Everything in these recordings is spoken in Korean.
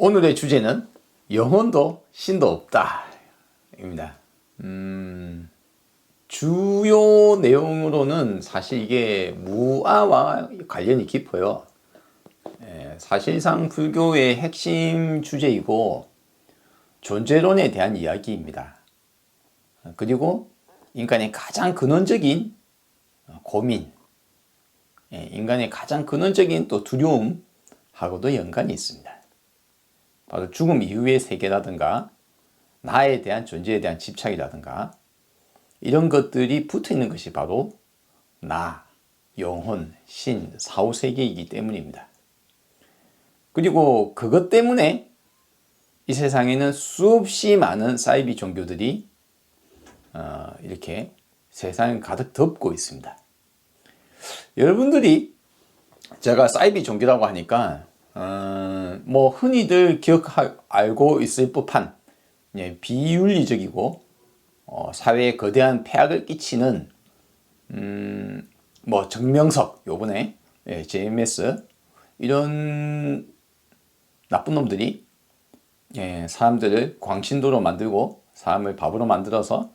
오늘의 주제는 영혼도 신도 없다 입니다. 주요 내용으로는 사실 이게 무아와 관련이 깊어요. 사실상 불교의 핵심 주제이고 존재론에 대한 이야기입니다. 그리고 인간의 가장 근원적인 고민, 인간의 가장 근원적인 또 두려움하고도 연관이 있습니다. 바로 죽음 이후의 세계라든가 나에 대한 존재에 대한 집착이라든가 이런 것들이 붙어 있는 것이 바로 나, 영혼, 신, 사후세계이기 때문입니다. 그리고 그것 때문에 이 세상에는 수없이 많은 사이비 종교들이 이렇게 세상을 가득 덮고 있습니다. 여러분들이 제가 사이비 종교라고 하니까 뭐 흔히들 알고 있을 법한 비윤리적이고 사회에 거대한 폐악을 끼치는 뭐 정명석 요번에 JMS 이런 나쁜 놈들이 사람들을 광신도로 만들고 사람을 바보로 만들어서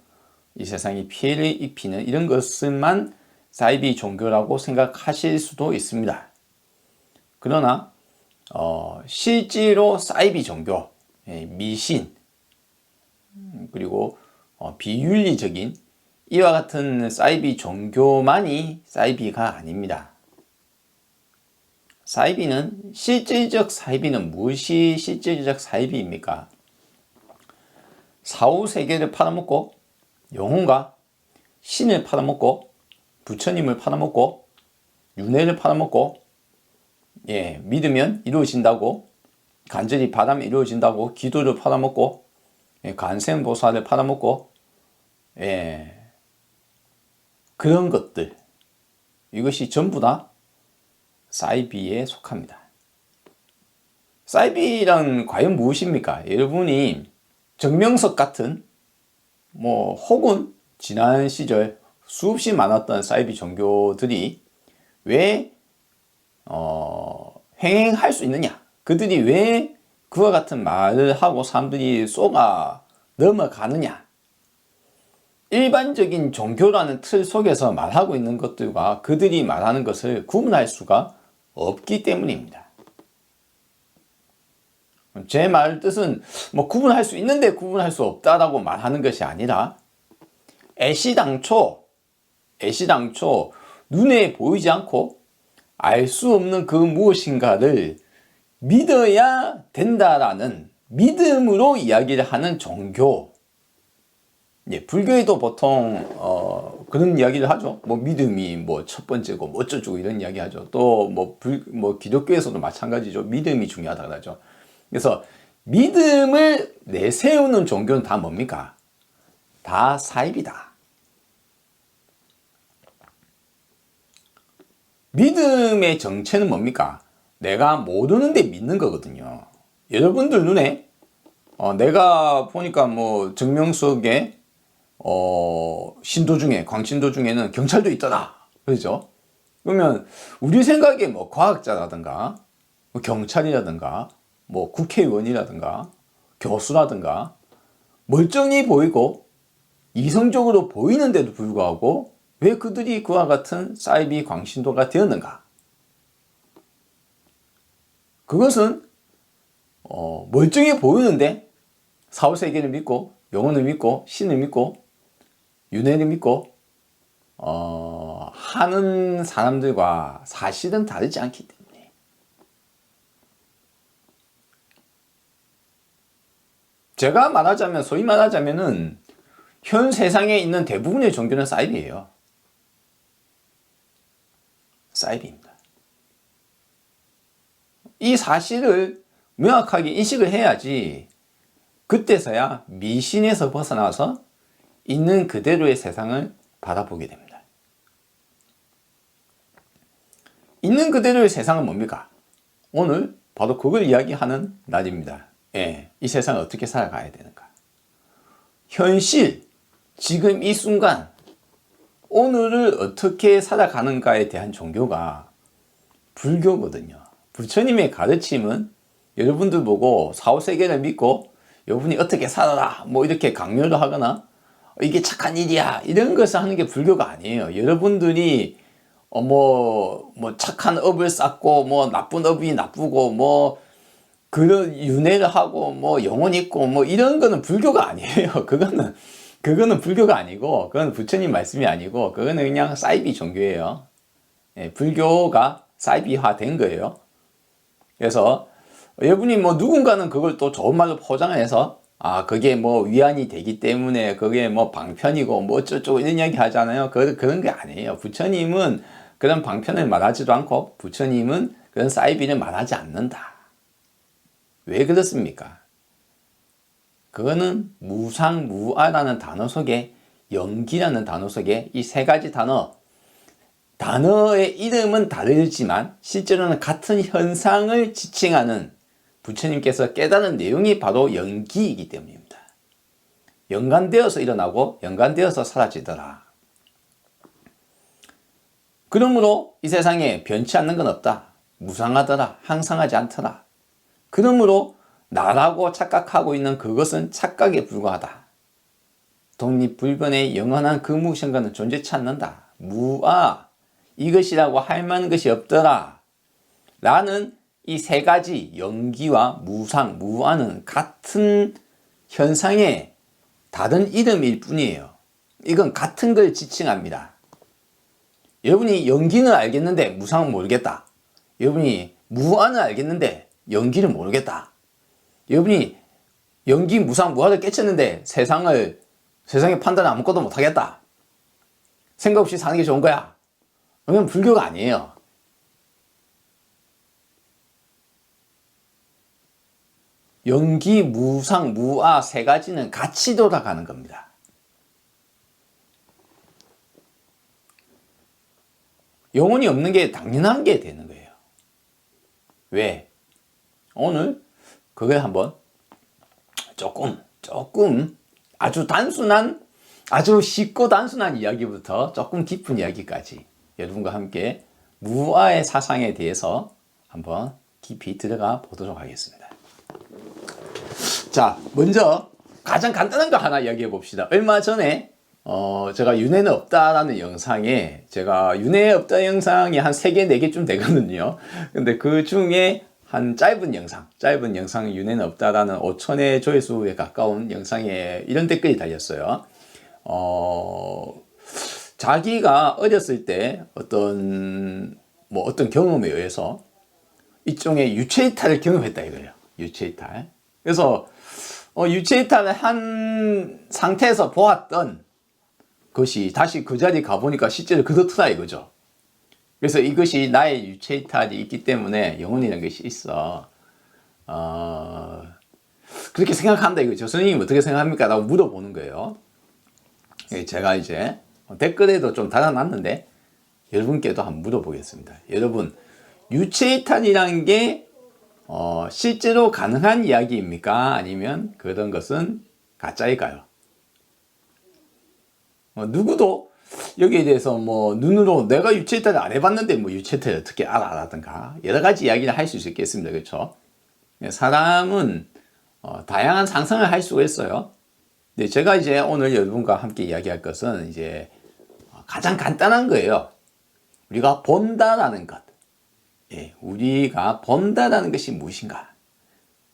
이 세상에 피해를 입히는 이런 것을만 사이비 종교라고 생각하실 수도 있습니다. 그러나 실제로 사이비 종교, 미신, 그리고 비윤리적인 이와 같은 사이비 종교만이 사이비가 아닙니다. 실질적 사이비는 무엇이 실질적 사이비입니까? 사후세계를 팔아먹고 영혼과 신을 팔아먹고 부처님을 팔아먹고 윤회를 팔아먹고 믿으면 이루어진다고 간절히 바라면 이루어진다고 기도를 팔아먹고 관세음보살을 팔아먹고 그런 것들 이것이 전부 다 사이비에 속합니다. 사이비란 과연 무엇입니까? 여러분이 정명석 같은 혹은 지난 시절 수없이 많았던 사이비 종교들이 왜 횡행할 수 있느냐? 그들이 왜 그와 같은 말을 하고 사람들이 쏘가 넘어가느냐? 일반적인 종교라는 틀 속에서 말하고 있는 것들과 그들이 말하는 것을 구분할 수가 없기 때문입니다. 제 말 뜻은 구분할 수 있는데 구분할 수 없다라고 말하는 것이 아니라 애시당초 눈에 보이지 않고 알 수 없는 그 무엇인가를 믿어야 된다라는 믿음으로 이야기를 하는 종교. 불교에도 보통 그런 이야기를 하죠. 믿음이 첫 번째고 어쩌고 이런 이야기 하죠. 또 기독교에서도 마찬가지죠. 믿음이 중요하다 그러죠. 그래서 믿음을 내세우는 종교는 다 뭡니까? 다 사이비다. 믿음의 정체는 뭡니까? 내가 모르는데 믿는 거거든요. 여러분들 눈에 내가 보니까 정명석의 신도 중에 광신도 중에는 경찰도 있더라. 그렇죠? 그러면 우리 생각에 과학자라든가 경찰이라든가 국회의원이라든가 교수라든가 멀쩡히 보이고 이성적으로 보이는데도 불구하고 왜 그들이 그와 같은 사이비 광신도가 되었는가? 그것은 멀쩡해 보이는데 사후세계를 믿고 영혼을 믿고 신을 믿고 윤회를 믿고 하는 사람들과 사실은 다르지 않기 때문에 제가 소위 말하자면은 현 세상에 있는 대부분의 종교는 사이비예요. 사이비입니다. 이 사실을 명확하게 인식을 해야지 그때서야 미신에서 벗어나서 있는 그대로의 세상을 바라보게 됩니다. 있는 그대로의 세상은 뭡니까? 오늘 바로 그걸 이야기하는 날입니다. 이 세상을 어떻게 살아가야 되는가? 현실, 지금 이 순간, 오늘을 어떻게 살아가는가에 대한 종교가 불교거든요. 부처님의 가르침은 여러분들 보고 사후세계를 믿고 여러분이 어떻게 살아라 뭐 이렇게 강요를 하거나 이게 착한 일이야 이런 것을 하는 게 불교가 아니에요. 여러분들이 뭐 착한 업을 쌓고 뭐 나쁜 업이 나쁘고 뭐 그런 윤회를 하고 뭐 영혼 있고 뭐 이런 거는 불교가 아니에요. 그거는 불교가 아니고 그건 부처님 말씀이 아니고 그거는 그냥 사이비 종교예요. 예, 불교가 사이비화 된 거예요. 그래서 여러분이 뭐 누군가는 그걸 또 좋은 말로 포장해서 그게 뭐 위안이 되기 때문에 그게 뭐 방편이고 뭐 어쩌고 이런 이야기 하잖아요. 그런 게 아니에요. 부처님은 그런 방편을 말하지도 않고 부처님은 그런 사이비를 말하지 않는다. 왜 그렇습니까? 그거는 무상무아라는 단어 속에 영기라는 단어 속에 이 세 가지 단어의 이름은 다르지만 실제로는 같은 현상을 지칭하는 부처님께서 깨달은 내용이 바로 영기이기 때문입니다. 연관되어서 일어나고 연관되어서 사라지더라. 그러므로 이 세상에 변치 않는 건 없다. 무상하더라. 항상하지 않더라. 그러므로 나라고 착각하고 있는 그것은 착각에 불과하다. 독립불변의 영원한 그 무엇인가는 존재치 않는다. 무아, 이것이라고 할 만한 것이 없더라. 라는 이 세 가지 영기와 무상, 무아는 같은 현상의 다른 이름일 뿐이에요. 이건 같은 걸 지칭합니다. 여러분이 영기는 알겠는데 무상은 모르겠다. 여러분이 무아는 알겠는데 영기를 모르겠다. 여러분이 영기, 무상, 무아를 깨쳤는데 세상의 판단 아무것도 못하겠다. 생각 없이 사는 게 좋은 거야. 그건 불교가 아니에요. 영기, 무상, 무아 세 가지는 같이 돌아가는 겁니다. 영혼이 없는 게 당연한 게 되는 거예요. 왜? 오늘 그걸 한번 조금 아주 쉽고 단순한 이야기부터 조금 깊은 이야기까지 여러분과 함께 무아의 사상에 대해서 한번 깊이 들어가 보도록 하겠습니다. 자, 먼저 가장 간단한 거 하나 이야기해 봅시다. 얼마 전에 제가 윤회는 없다라는 영상에 제가 윤회 없다 영상이 한 3개, 4개쯤 되거든요. 근데 그 중에 한 짧은 영상 윤회는 없다라는 5,000회 조회수에 가까운 영상에 이런 댓글이 달렸어요. 자기가 어렸을 때 어떤 경험에 의해서 일종의 유체이탈을 경험했다 이거예요. 유체이탈. 그래서 유체이탈을 한 상태에서 보았던 것이 다시 그 자리에 가보니까 실제로 그렇더라 이거죠. 그래서 이것이 나의 유체이탈이 있기 때문에 영혼이라는 것이 있어. 그렇게 생각한다 이거죠. 선생님 어떻게 생각합니까? 라고 물어보는 거예요. 제가 이제 댓글에도 좀 달아놨는데 여러분께도 한번 물어보겠습니다. 여러분, 유체이탈이라는 게 실제로 가능한 이야기입니까? 아니면 그런 것은 가짜일까요? 누구도 여기에 대해서 뭐 눈으로 내가 유체이탈을 안 해봤는데 뭐 유체이탈을 어떻게 알아라든가 여러 가지 이야기를 할 수 있겠습니다. 그렇죠? 사람은 다양한 상상을 할 수가 있어요. 근데 제가 이제 오늘 여러분과 함께 이야기할 것은 이제 가장 간단한 거예요. 우리가 본다라는 것. 예, 우리가 본다라는 것이 무엇인가?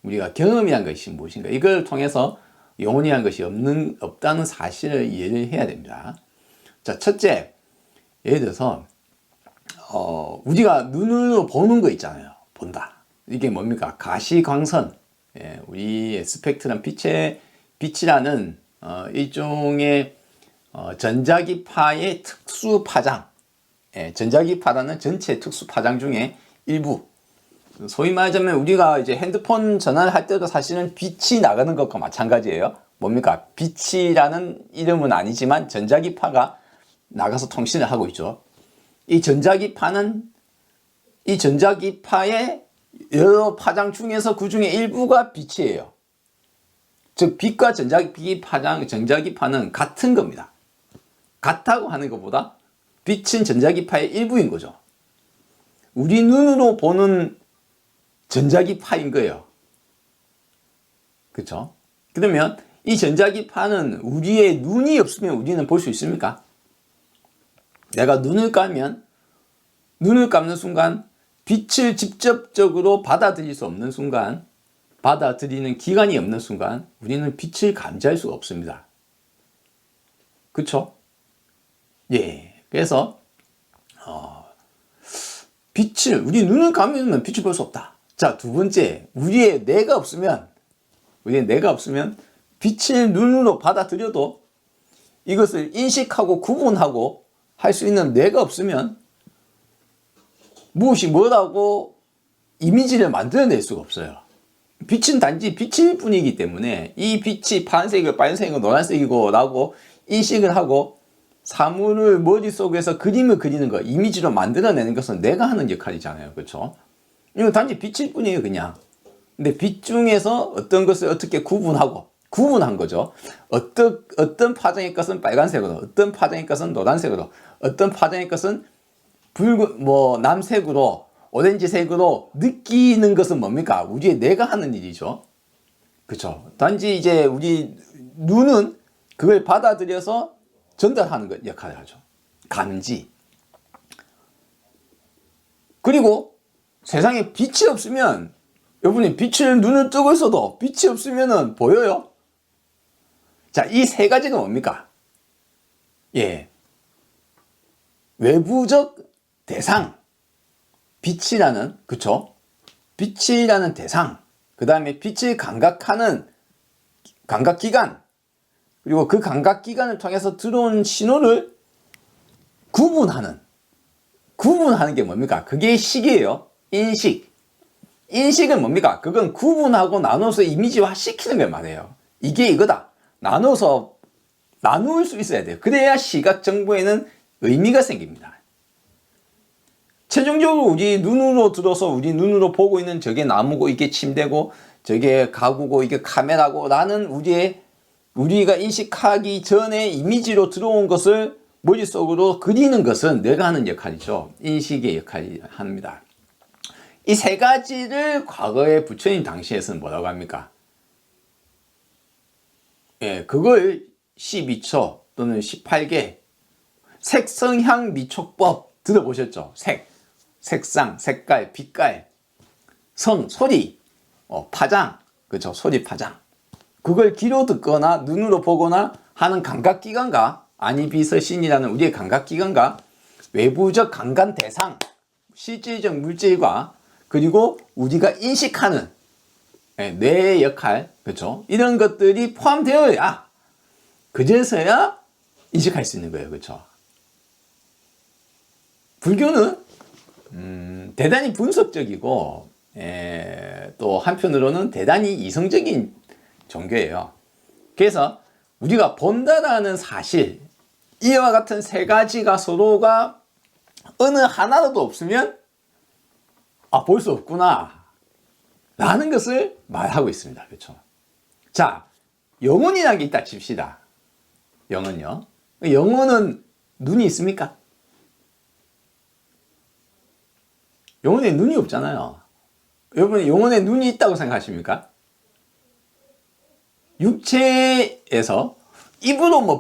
우리가 경험이란 것이 무엇인가? 이걸 통해서 영혼이란 것이 없다는 사실을 이해를 해야 됩니다. 자, 첫째, 예를 들어서 우리가 눈으로 보는 거 있잖아요. 본다. 이게 뭡니까? 가시광선. 예, 우리의 스펙트럼 빛이라는 일종의 전자기파의 특수 파장. 예, 전자기파라는 전체 특수 파장 중에 일부. 소위 말하자면 우리가 이제 핸드폰 전화를 할 때도 사실은 빛이 나가는 것과 마찬가지예요. 뭡니까? 빛이라는 이름은 아니지만 전자기파가 나가서 통신을 하고 있죠. 이 전자기파의 여러 파장 중에서 그 중에 일부가 빛이에요. 즉 빛과 전자기파는 같은 겁니다. 같다고 하는 것보다 빛은 전자기파의 일부인 거죠. 우리 눈으로 보는 전자기파인 거예요. 그쵸? 그러면 이 전자기파는 우리의 눈이 없으면 우리는 볼 수 있습니까? 내가 눈을 감는 순간 빛을 직접적으로 받아들일 수 없는 순간, 받아들이는 기관이 없는 순간 우리는 빛을 감지할 수가 없습니다. 그쵸? 예. 그래서 우리 눈을 감으면 빛을 볼 수 없다. 자, 두 번째, 우리의 뇌가 없으면 빛을 눈으로 받아들여도 이것을 인식하고 구분하고 할 수 있는 뇌가 없으면 무엇이 뭐라고 이미지를 만들어낼 수가 없어요. 빛은 단지 빛일 뿐이기 때문에 이 빛이 파란색이고 빨간색이고 노란색이고 라고 인식을 하고 사물을 머릿속에서 그림을 그리는 거, 이미지로 만들어내는 것은 내가 하는 역할이잖아요. 그렇죠? 이건 단지 빛일 뿐이에요, 그냥. 근데 빛 중에서 어떤 것을 어떻게 구분한 거죠. 어떤 파장의 것은 빨간색으로, 어떤 파장의 것은 노란색으로, 어떤 파장의 것은 남색으로, 오렌지색으로 느끼는 것은 뭡니까? 우리의 뇌가 하는 일이죠. 그렇죠? 단지 이제 우리 눈은 그걸 받아들여서 전달하는 것 역할을 하죠. 감지. 그리고 세상에 빛이 없으면, 여러분이 눈을 뜨고 있어도 빛이 없으면 보여요? 자, 이 세 가지가 뭡니까? 예. 외부적 대상. 빛이라는, 그쵸? 빛이라는 대상. 그 다음에 빛을 감각하는 감각기관. 그리고 그 감각기관을 통해서 들어온 신호를 구분하는 게 뭡니까? 그게 식이에요. 인식은 뭡니까? 그건 구분하고 나눠서 이미지화 시키는 걸 말해요. 이게 이거다. 나눠서 나눌 수 있어야 돼요. 그래야 시각 정보에는 의미가 생깁니다. 최종적으로 우리 눈으로 들어서 우리 눈으로 보고 있는 저게 나무고 이게 침대고 저게 가구고 이게 카메라고 라는 우리가 인식하기 전에 이미지로 들어온 것을 머릿속으로 그리는 것은 내가 하는 역할이죠. 인식의 역할이 합니다. 이 세 가지를 과거에 부처님 당시에서는 뭐라고 합니까? 예, 그걸 12초 또는 18개 색성향 미촉법 들어보셨죠? 색상, 색깔, 빛깔, 소리, 파장, 그렇죠? 소리, 파장. 그걸 귀로 듣거나 눈으로 보거나 하는 감각기관과 아니비서신이라는 우리의 감각기관과 외부적 감관 대상, 실질적 물질과 그리고 우리가 인식하는 뇌의 역할, 그렇죠? 이런 것들이 포함되어야 그제서야 인식할 수 있는 거예요, 그렇죠? 불교는 대단히 분석적이고 또 한편으로는 대단히 이성적인 종교예요. 그래서 우리가 본다라는 사실, 이와 같은 세 가지가 서로가 어느 하나라도 없으면 볼 수 없구나 라는 것을 말하고 있습니다. 그렇죠? 자, 영혼이라는 게 있다 칩시다. 영혼요. 영혼은 눈이 있습니까? 영혼에 눈이 없잖아요. 여러분, 영혼에 눈이 있다고 생각하십니까? 육체에서 입으로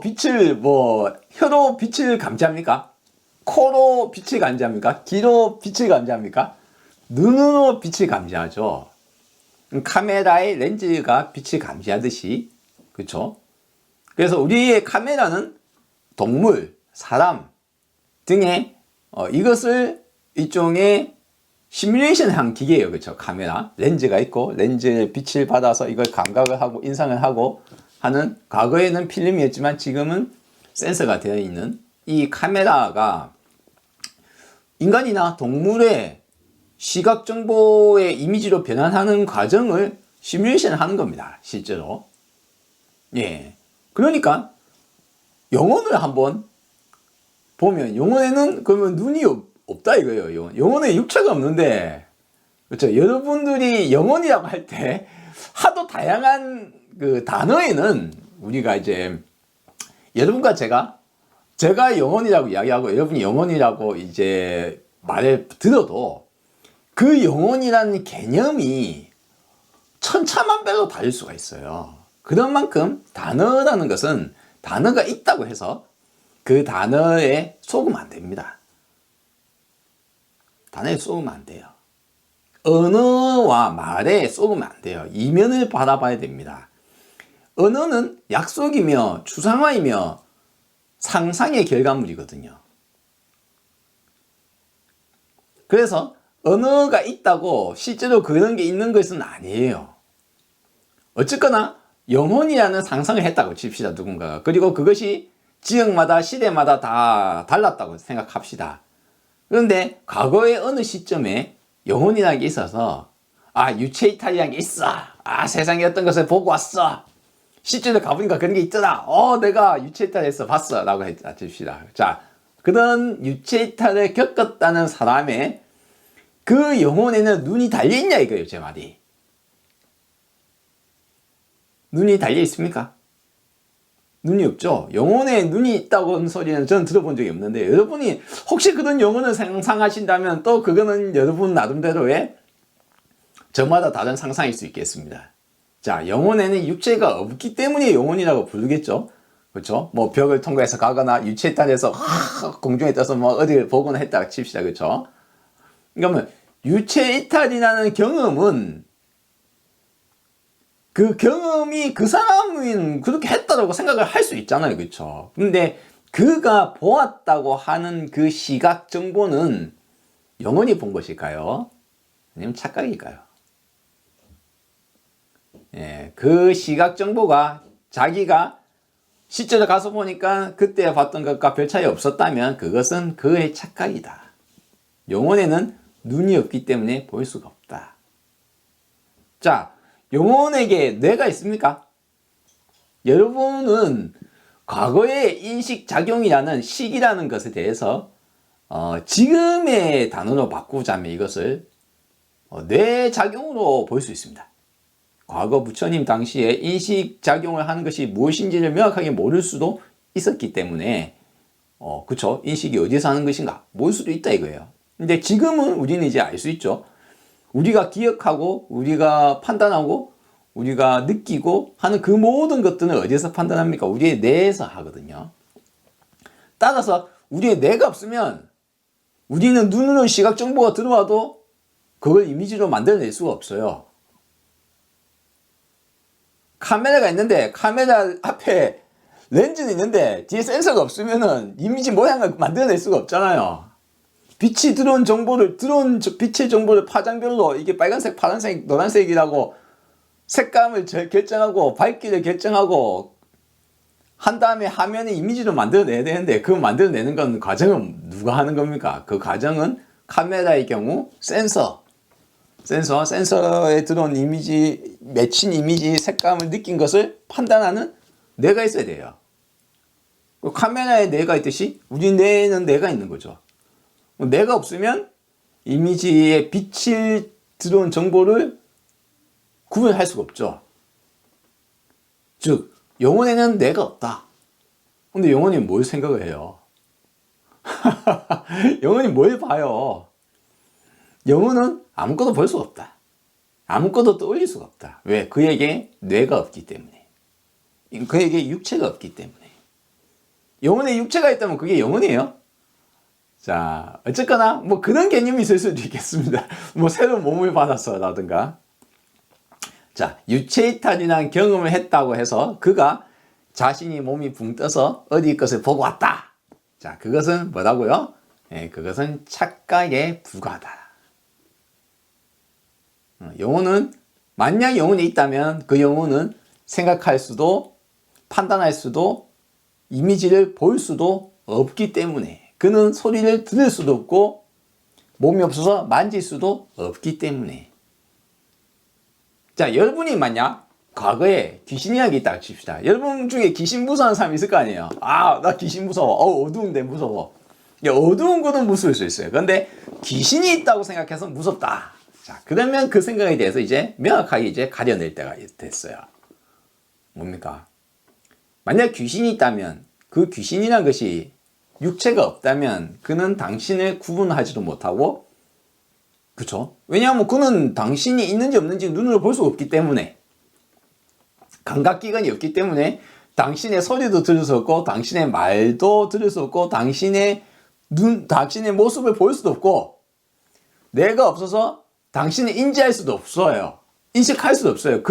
혀로 빛을 감지합니까? 코로 빛을 감지합니까? 귀로 빛을 감지합니까? 눈으로 빛을 감지하죠. 카메라의 렌즈가 빛을 감지하듯이, 그렇죠? 그래서 우리의 카메라는 동물, 사람 등의 이것을 일종의 시뮬레이션한 기계예요. 그렇죠? 카메라, 렌즈가 있고 렌즈의 빛을 받아서 이걸 감각을 하고 인상을 하고 하는, 과거에는 필름이었지만 지금은 센서가 되어 있는 이 카메라가 인간이나 동물의 시각 정보의 이미지로 변환하는 과정을 시뮬레이션 하는 겁니다. 실제로. 예. 그러니까 영혼을 한번 보면 영혼에는 그러면 눈이 없다 이거예요. 영혼에 육체가 없는데, 그렇죠? 여러분들이 영혼이라고 할 때 하도 다양한 그 단어에는 우리가 이제 여러분과 제가 영혼이라고 이야기하고 여러분이 영혼이라고 이제 말을 들어도 그 영혼이라는 개념이 천차만별로 다를 수가 있어요. 그런 만큼 단어라는 것은 단어가 있다고 해서 그 단어에 속으면 안 됩니다. 단어에 속으면 안 돼요. 언어와 말에 속으면 안 돼요. 이면을 바라봐야 됩니다. 언어는 약속이며 추상화이며 상상의 결과물이거든요. 그래서 언어가 있다고 실제로 그런 게 있는 것은 아니에요. 어쨌거나 영혼이라는 상상을 했다고 칩시다, 누군가가. 그리고 그것이 지역마다 시대마다 다 달랐다고 생각합시다. 그런데 과거의 어느 시점에 영혼이라는 게 있어서 유체이탈이라는 게 있어. 세상에 어떤 것을 보고 왔어. 실제로 가보니까 그런 게 있더라. 내가 유체이탈했어. 봤어. 라고 했다 칩시다. 자, 그런 유체이탈을 겪었다는 사람의 그 영혼에는 눈이 달려있냐 이거예요, 제 말이. 눈이 달려 있습니까? 눈이 없죠. 영혼에 눈이 있다고 하는 소리는 저는 들어본 적이 없는데, 여러분이 혹시 그런 영혼을 상상하신다면 또 그거는 여러분 나름대로의 저마다 다른 상상일 수 있겠습니다. 자, 영혼에는 육체가 없기 때문에 영혼이라고 부르겠죠. 그렇죠? 뭐 벽을 통과해서 가거나 유체이탈해서 공중에 떠서 뭐 어디를 보거나 했다가 칩시다. 그렇죠? 그러면 유체이탈이라는 경험은 그 경험이 그 사람은 그렇게 했다라고 생각을 할 수 있잖아요. 그렇죠? 근데 그가 보았다고 하는 그 시각 정보는 영혼이 본 것일까요? 아니면 착각일까요? 그 시각 정보가 자기가 실제로 가서 보니까 그때 봤던 것과 별 차이 없었다면 그것은 그의 착각이다. 영혼에는 눈이 없기 때문에 볼 수가 없다. 자, 영혼에게 뇌가 있습니까? 여러분은 과거의 인식작용이라는 시기라는 것에 대해서 지금의 단어로 바꾸자면 이것을 뇌작용으로 볼 수 있습니다. 과거 부처님 당시에 인식작용을 하는 것이 무엇인지를 명확하게 모를 수도 있었기 때문에 그쵸? 인식이 어디서 하는 것인가 모를 수도 있다 이거예요. 근데 지금은 우리는 이제 알 수 있죠. 우리가 기억하고 우리가 판단하고 우리가 느끼고 하는 그 모든 것들은 어디에서 판단합니까? 우리의 뇌에서 하거든요. 따라서 우리의 뇌가 없으면 우리는 눈으로 시각 정보가 들어와도 그걸 이미지로 만들어낼 수가 없어요. 카메라가 있는데 카메라 앞에 렌즈는 있는데 뒤에 센서가 없으면은 이미지 모양을 만들어낼 수가 없잖아요. 빛이 들어온 빛의 정보를 파장별로 이게 빨간색, 파란색, 노란색이라고 색감을 결정하고 밝기를 결정하고 한 다음에 화면에 이미지로 만들어내야 되는데 그 만들어내는 건 과정은 누가 하는 겁니까? 그 과정은 카메라의 경우 센서에 들어온 이미지, 맺힌 이미지, 색감을 느낀 것을 판단하는 뇌가 있어야 돼요. 카메라에 뇌가 있듯이 우리 뇌에는 뇌가 있는 거죠. 뇌가 없으면 이미지에 빛이 들어온 정보를 구분할 수가 없죠. 즉, 영혼에는 뇌가 없다. 근데 영혼이 뭘 생각을 해요? 영혼이 뭘 봐요? 영혼은 아무것도 볼 수가 없다. 아무것도 떠올릴 수가 없다. 왜? 그에게 뇌가 없기 때문에. 그에게 육체가 없기 때문에. 영혼에 육체가 있다면 그게 영혼이에요? 자, 어쨌거나 뭐 그런 개념이 있을 수도 있겠습니다. 뭐 새로운 몸을 받았어라든가. 자, 유체이탈이라는 경험을 했다고 해서 그가 자신이 몸이 붕 떠서 어디 것을 보고 왔다. 자, 그것은 뭐라고요? 그것은 착각에 불과하다. 영혼은 만약 영혼이 있다면 그 영혼은 생각할 수도 판단할 수도 이미지를 볼 수도 없기 때문에 그는 소리를 들을 수도 없고 몸이 없어서 만질 수도 없기 때문에. 자, 여러분이 만약 과거에 귀신 이야기 있다고 칩시다. 여러분 중에 귀신 무서워하는 사람이 있을 거 아니에요. 나 귀신 무서워. 어두운데 무서워. 어두운 거는 무서울 수 있어요. 그런데 귀신이 있다고 생각해서 무섭다. 자, 그러면 그 생각에 대해서 이제 명확하게 이제 가려낼 때가 됐어요. 뭡니까? 만약 귀신이 있다면 그 귀신이란 것이 육체가 없다면 그는 당신을 구분하지도 못하고 그쵸? 왜냐하면 그는 당신이 있는지 없는지 눈으로 볼 수가 없기 때문에, 감각기관이 없기 때문에 당신의 소리도 들을 수 없고 당신의 말도 들을 수 없고 당신의 당신의 모습을 볼 수도 없고, 내가 없어서 당신을 인지할 수도 없어요. 인식할 수도 없어요.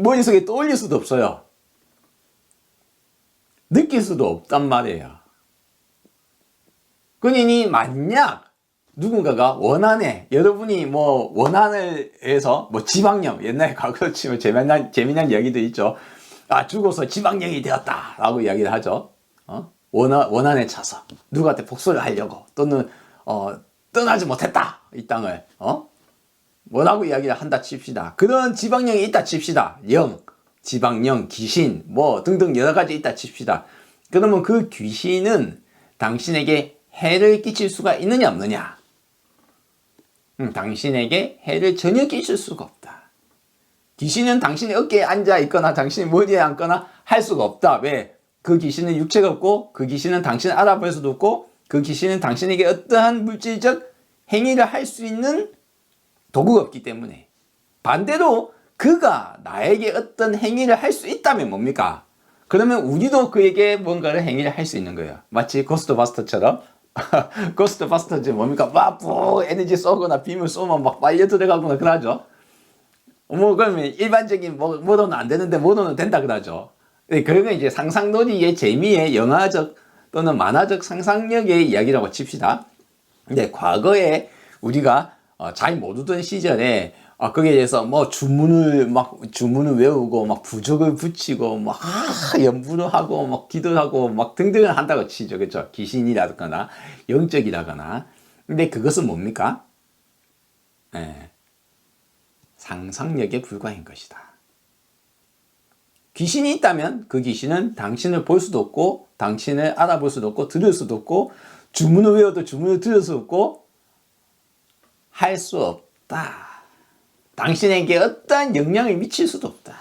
머릿속에 떠올릴 수도 없어요. 느낄 수도 없단 말이에요. 그러니 만약 누군가가 원한에, 여러분이 뭐 원한을 해서 뭐 지방령, 옛날에 과거 치면 재미난 이야기도 있죠. 죽어서 지방령이 되었다 라고 이야기를 하죠. 원한에 차서 누구한테 복수를 하려고, 또는 떠나지 못했다 이 땅을, 뭐라고 이야기를 한다 칩시다. 그런 지방령이 있다 칩시다. 지방령, 귀신 뭐 등등 여러 가지 있다 칩시다. 그러면 그 귀신은 당신에게 해를 끼칠 수가 있느냐 없느냐? 당신에게 해를 전혀 끼칠 수가 없다. 귀신은 당신의 어깨에 앉아 있거나 당신의 머리에 앉거나 할 수가 없다. 왜? 그 귀신은 육체가 없고, 그 귀신은 당신을 알아볼 수도 없고, 그 귀신은 당신에게 어떠한 물질적 행위를 할 수 있는 도구가 없기 때문에. 반대로 그가 나에게 어떤 행위를 할 수 있다면 뭡니까? 그러면 우리도 그에게 뭔가를 행위를 할 수 있는 거예요. 마치 고스트바스터처럼. 고스트바스터즈 뭡니까? 막 에너지 쏘거나 빔을 쏘면 막 빨려 들어가거나 그러죠. 그러면 일반적인 모더는 안 되는데 모더는 된다 그러죠. 그런 건 이제 상상놀이의 재미의 영화적 또는 만화적 상상력의 이야기라고 칩시다. 근데 과거에 우리가 잘 모르던 시절에 거기에 대해서 뭐 주문을 외우고 막 부적을 붙이고 막 연부를 하고 막 기도를 하고 막 등등을 한다고 치죠. 그렇죠? 귀신이라거나 영적이라거나. 근데 그것은 뭡니까? 상상력에 불과한 것이다. 귀신이 있다면 그 귀신은 당신을 볼 수도 없고 당신을 알아볼 수도 없고 들을 수도 없고, 주문을 외워도 주문을 들을 수 없고 할 수 없다. 당신에게 어떠한 영향을 미칠 수도 없다.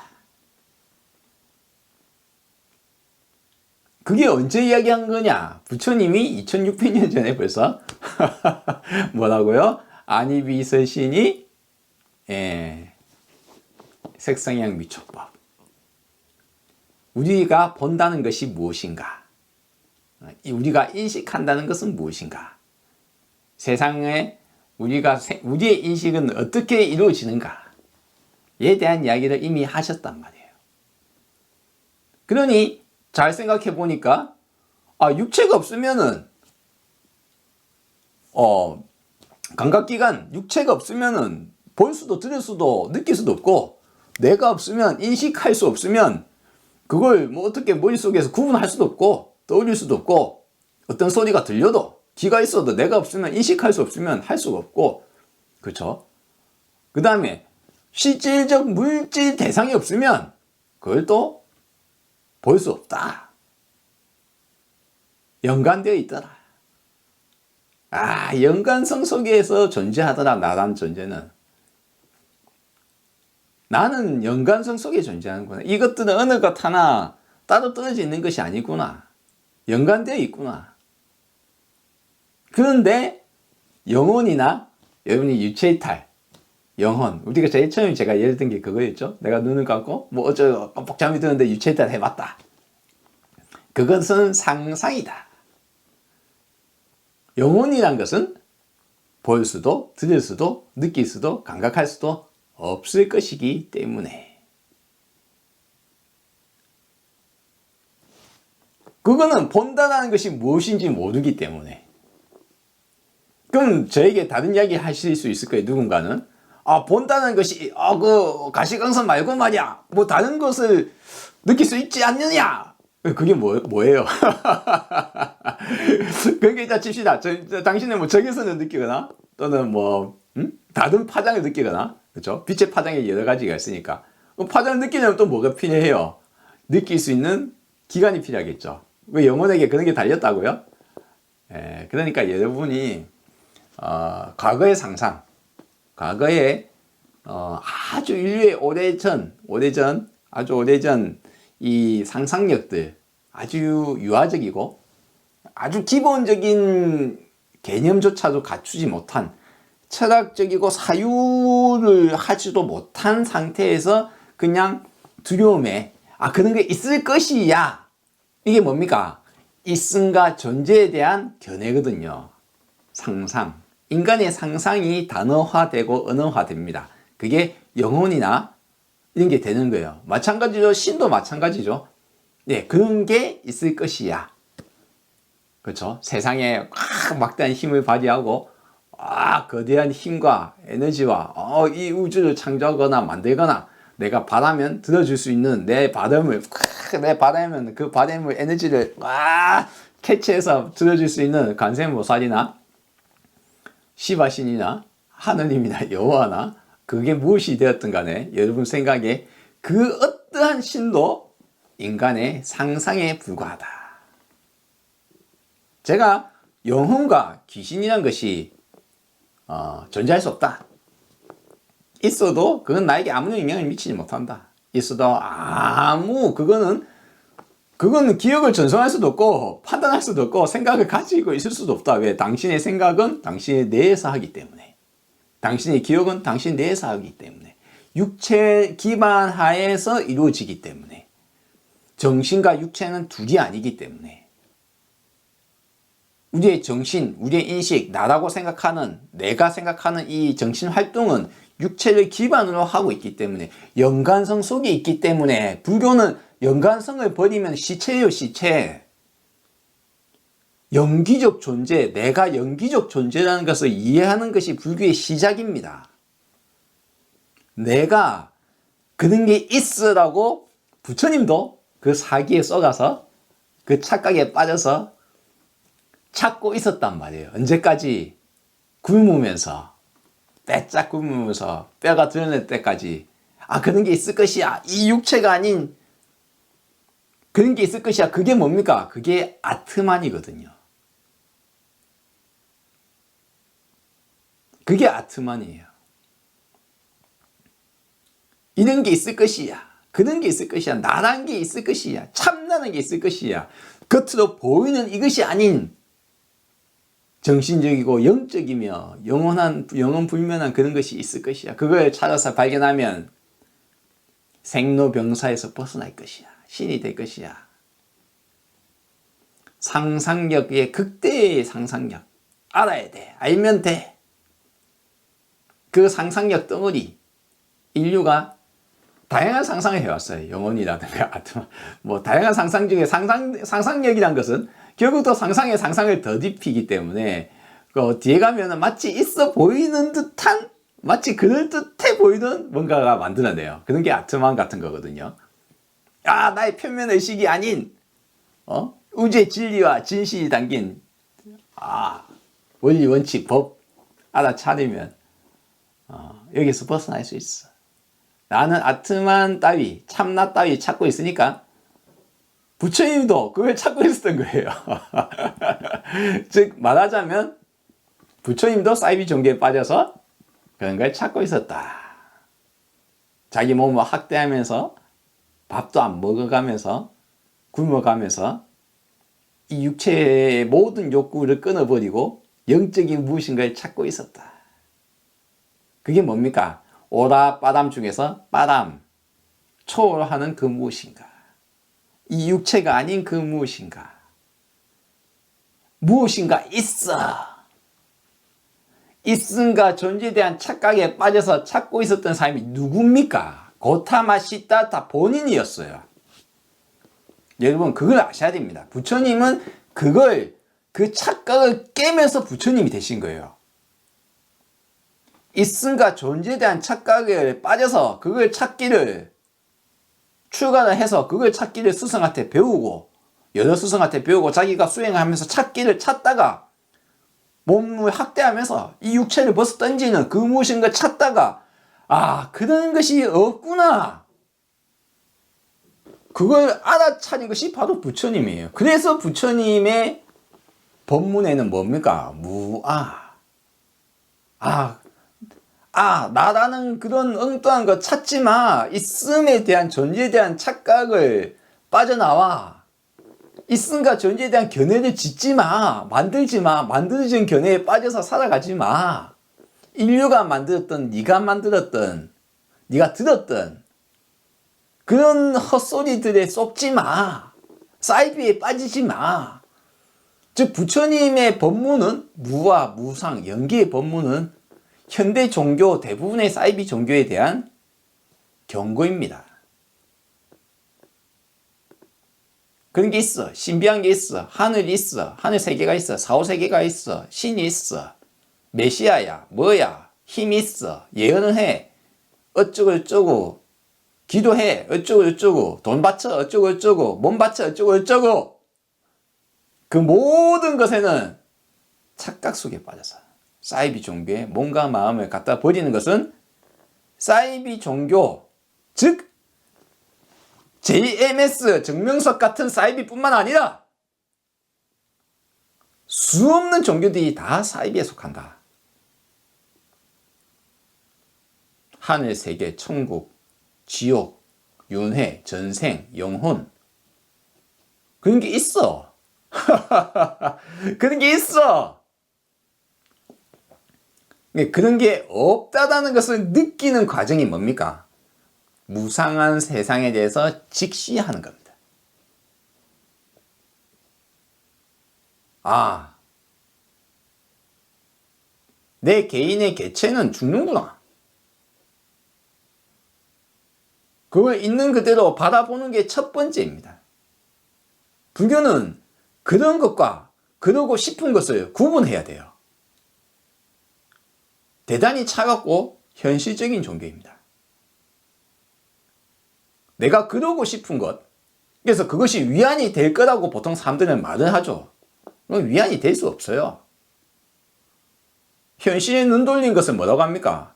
그게 언제 이야기한 거냐? 부처님이 2600년 전에 벌써 뭐라고요? 아니비서신이 색성향 미촉법. 우리가 본다는 것이 무엇인가? 우리가 인식한다는 것은 무엇인가? 세상에 우리의 인식은 어떻게 이루어지는가에 대한 이야기를 이미 하셨단 말이에요. 그러니 잘 생각해 보니까 육체가 없으면은 감각기관, 육체가 없으면은 볼 수도 들을 수도 느낄 수도 없고, 내가 없으면, 인식할 수 없으면 그걸 뭐 어떻게 머릿속에서 구분할 수도 없고 떠올릴 수도 없고, 어떤 소리가 들려도 귀가 있어도 내가 없으면, 인식할 수 없으면 할 수가 없고, 그렇죠? 그 다음에 실질적 물질 대상이 없으면 그걸 또 볼 수 없다. 연관되어 있더라. 연관성 속에서 존재하더라. 나란 존재는. 나는 연관성 속에 존재하는구나. 이것들은 어느 것 하나 따로 떨어져 있는 것이 아니구나. 연관되어 있구나. 그런데 영혼이나 여러분이 유체이탈, 영혼, 우리가 제일 처음에 제가 예를 든 게 그거였죠. 내가 눈을 감고 뭐 깜빡 잠이 드는데 유체이탈 해봤다. 그것은 상상이다. 영혼이란 것은 볼 수도 들을 수도 느낄 수도 감각할 수도 없을 것이기 때문에, 그거는 본다는 것이 무엇인지 모르기 때문에. 그럼 저에게 다른 이야기 하실 수 있을 거예요. 누군가는 본다는 것이 그 가시광선 말고 말이야 뭐 다른 것을 느낄 수 있지 않느냐. 그게 뭐예요? 그게 일단 칩시다. 당신은 뭐 적외선을 느끼거나 또는 다른 파장을 느끼거나, 그렇죠? 빛의 파장이 여러 가지가 있으니까 파장을 느끼려면 또 뭐가 필요해요? 느낄 수 있는 기관이 필요하겠죠. 왜 영혼에게 그런 게 달렸다고요? 그러니까 여러분이 과거의 상상, 과거에 아주 인류의 오래전 이 상상력들, 아주 유아적이고 아주 기본적인 개념조차도 갖추지 못한 철학적이고 사유를 하지도 못한 상태에서 그냥 두려움에 그런 게 있을 것이야. 이게 뭡니까? 있음과 존재에 대한 견해거든요. 상상. 인간의 상상이 단어화되고 언어화됩니다. 그게 영혼이나 이런 게 되는 거예요. 마찬가지로 신도 마찬가지죠. 네, 그런 게 있을 것이야. 그렇죠? 세상에 막대한 힘을 발휘하고 거대한 힘과 에너지와 이 우주를 창조하거나 만들거나 내가 바라면 들어줄 수 있는 내 바람을 그 바람을 에너지를 캐치해서 들어줄 수 있는 관세음보살이나 시바신이나 하느님이나 여호와나 그게 무엇이 되었든 간에 여러분 생각에 그 어떠한 신도 인간의 상상에 불과하다. 제가 영혼과 귀신이란 것이 존재할 수 없다. 있어도 그건 나에게 아무런 영향을 미치지 못한다. 있어도 그거는 기억을 전송할 수도 없고 판단할 수도 없고 생각을 가지고 있을 수도 없다. 왜? 당신의 생각은 당신의 뇌에서 하기 때문에, 당신의 기억은 당신 뇌에서 하기 때문에, 육체 기반 하에서 이루어지기 때문에, 정신과 육체는 둘이 아니기 때문에, 우리의 정신, 우리의 인식, 나라고 생각하는, 내가 생각하는 이 정신 활동은 육체를 기반으로 하고 있기 때문에, 연관성 속에 있기 때문에, 불교는 연관성을 버리면 시체예요, 시체. 영기적 존재, 내가 영기적 존재라는 것을 이해하는 것이 불교의 시작입니다. 내가 그런 게 있으라고 부처님도 그 사기에 쏘가서 그 착각에 빠져서 찾고 있었단 말이에요. 언제까지? 굶으면서, 빼짝 굶으면서 뼈가 드러날 때까지 그런 게 있을 것이야. 이 육체가 아닌 그런 게 있을 것이야. 그게 뭡니까? 그게 아트만이거든요. 그게 아트만이에요. 이런 게 있을 것이야. 그런 게 있을 것이야. 나란 게 있을 것이야. 참나는 게 있을 것이야. 겉으로 보이는 이것이 아닌 정신적이고 영적이며 영원불면한 그런 것이 있을 것이야. 그걸 찾아서 발견하면 생로병사에서 벗어날 것이야. 신이 될 것이야. 상상력의 극대의 상상력. 알아야 돼. 알면 돼. 그 상상력 덩어리. 인류가 다양한 상상을 해왔어요. 영혼이라든가 아트마. 다양한 상상 중에 상상력이란 것은 결국 또 상상의 상상을 더딥히기 때문에 뒤에 가면은 마치 있어 보이는 듯한, 마치 그럴듯해 보이는 뭔가가 만들어내요. 그런 게 아트만 같은 거거든요. 나의 표면 의식이 아닌 우주의 진리와 진실이 담긴 원리 원칙 법 알아차리면 여기서 벗어날 수 있어. 나는 아트만 따위 참나 따위 찾고 있으니까 부처님도 그걸 찾고 있었던 거예요. 즉 말하자면 부처님도 사이비 종교에 빠져서 그런 걸 찾고 있었다. 자기 몸을 학대하면서 밥도 안 먹어가면서 굶어가면서 이 육체의 모든 욕구를 끊어버리고 영적인 무엇인가를 찾고 있었다. 그게 뭡니까? 오라 빠담 중에서 빠담, 초월하는 그 무엇인가. 이 육체가 아닌 그 무엇인가. 무엇인가 있어. 있음과 존재에 대한 착각에 빠져서 찾고 있었던 사람이 누굽니까? 고타마 시다타 본인이었어요. 여러분 그걸 아셔야 됩니다. 부처님은 그 착각을 깨면서 부처님이 되신 거예요. 있음과 존재에 대한 착각에 빠져서 그걸 찾기를 출가를 해서 그걸 찾기를 스승한테 배우고 여러 스승한테 배우고 자기가 수행하면서 찾기를 찾다가 몸을 학대하면서 이 육체를 벗어 던지는 그 무엇인가 찾다가 그런 것이 없구나. 그걸 알아차린 것이 바로 부처님이에요. 그래서 부처님의 법문에는 뭡니까? 나라는 그런 엉뚱한 거 찾지 마. 있음에 대한 존재에 대한 착각을 빠져나와. 있음과 존재에 대한 견해를 짓지 마. 만들지 마. 만들어진 견해에 빠져서 살아가지 마. 인류가 만들었던, 네가 만들었던, 네가 들었던 그런 헛소리들에 쏙지 마. 사이비에 빠지지 마. 즉 부처님의 법문은 무와 무상, 영계의 법문은 현대 종교 대부분의 사이비 종교에 대한 경고입니다. 그런 게 있어. 신비한 게 있어. 하늘이 있어. 하늘 세계가 있어. 사후 세계가 있어. 신이 있어. 메시아야. 뭐야. 힘이 있어. 예언을 해. 어쩌고 저쩌고. 기도해. 어쩌고 저쩌고. 돈 바쳐. 어쩌고 저쩌고. 몸 바쳐. 어쩌고 저쩌고. 그 모든 것에는 착각 속에 빠져서 사이비 종교에 몸과 마음을 갖다 버리는 것은 사이비 종교, 즉 JMS 증명석 같은 사이비뿐만 아니라 수없는 종교들이 다 사이비에 속한다. 하늘, 세계, 천국, 지옥, 윤회, 전생, 영혼, 그런 게 있어. 그런 게 있어. 그런 게 없다는 것을 느끼는 과정이 뭡니까? 무상한 세상에 대해서 직시하는 겁니다. 아, 내 개인의 개체는 죽는구나. 그걸 있는 그대로 바라보는 게 첫 번째입니다. 불교는 그런 것과 그러고 싶은 것을 구분해야 돼요. 대단히 차갑고 현실적인 종교입니다. 내가 그러고 싶은 것, 그래서 그것이 위안이 될 거라고 보통 사람들은 말을 하죠. 그럼 위안이 될 수 없어요. 현실에 눈 돌린 것은 뭐라고 합니까?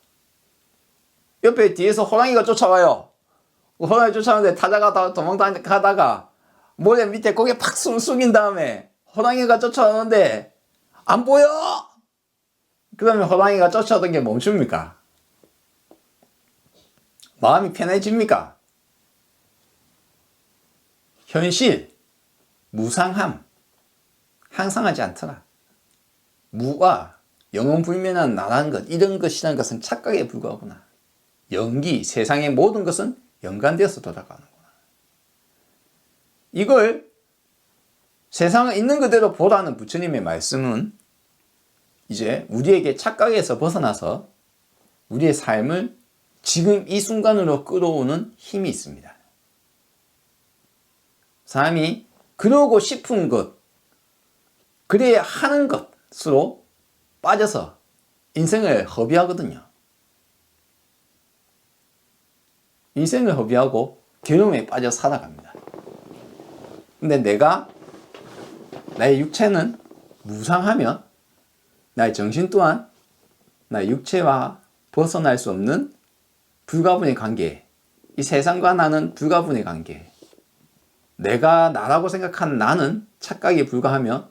옆에 뒤에서 호랑이가 쫓아와요. 호랑이 쫓아오는데 타자가 도망가다가 모래 밑에 고개 팍 숙인 다음에 호랑이가 쫓아오는데 안 보여! 그러면 호랑이가 쫓아오던 게 멈춥니까? 마음이 편해집니까? 현실, 무상함, 항상하지 않더라. 무와 영원불멸한 나라는 것, 이런 것이라는 것은 착각에 불과하구나. 연기, 세상의 모든 것은 연관되어서 돌아가는구나. 이걸 세상을 있는 그대로 보라는 부처님의 말씀은 이제 우리에게 착각에서 벗어나서 우리의 삶을 지금 이 순간으로 끌어오는 힘이 있습니다. 사람이 그러고 싶은 것, 그래야 하는 것으로 빠져서 인생을 허비하거든요. 인생을 허비하고 괴로움에 빠져 살아갑니다. 근데 나의 육체는 무상하면 나의 정신 또한 나의 육체와 벗어날 수 없는 불가분의 관계, 이 세상과 나는 불가분의 관계, 내가 나라고 생각하는 나는 착각에 불과하며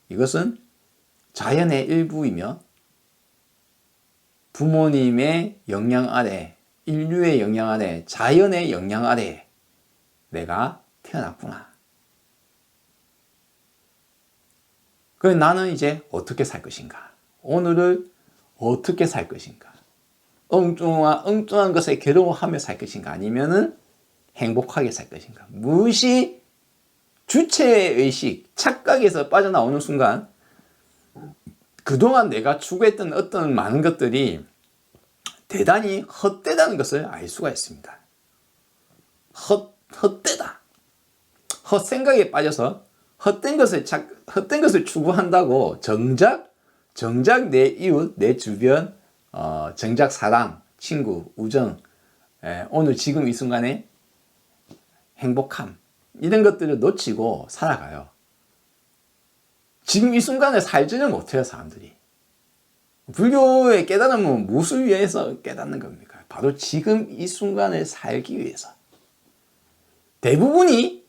이것은 자연의 일부이며 부모님의 영향 아래, 인류의 영향 아래, 자연의 영향 아래 내가 태어났구나. 그럼 나는 이제 어떻게 살 것인가? 오늘을 어떻게 살 것인가? 엉뚱한 것에 괴로워하며 살 것인가? 아니면은 행복하게 살 것인가? 무엇이 주체의식, 착각에서 빠져나오는 순간 그동안 내가 추구했던 어떤 많은 것들이 대단히 헛되다는 것을 알 수가 있습니다. 헛되다. 헛생각에 빠져서 헛된 것을 추구한다고 정작 내 이웃, 내 주변, 정작 사랑, 친구, 우정, 오늘 지금 이 순간에 행복함, 이런 것들을 놓치고 살아가요. 지금 이 순간에 살지는 못해요, 사람들이. 불교의 깨달음은 무엇을 위해서 깨닫는 겁니까? 바로 지금 이 순간을 살기 위해서. 대부분이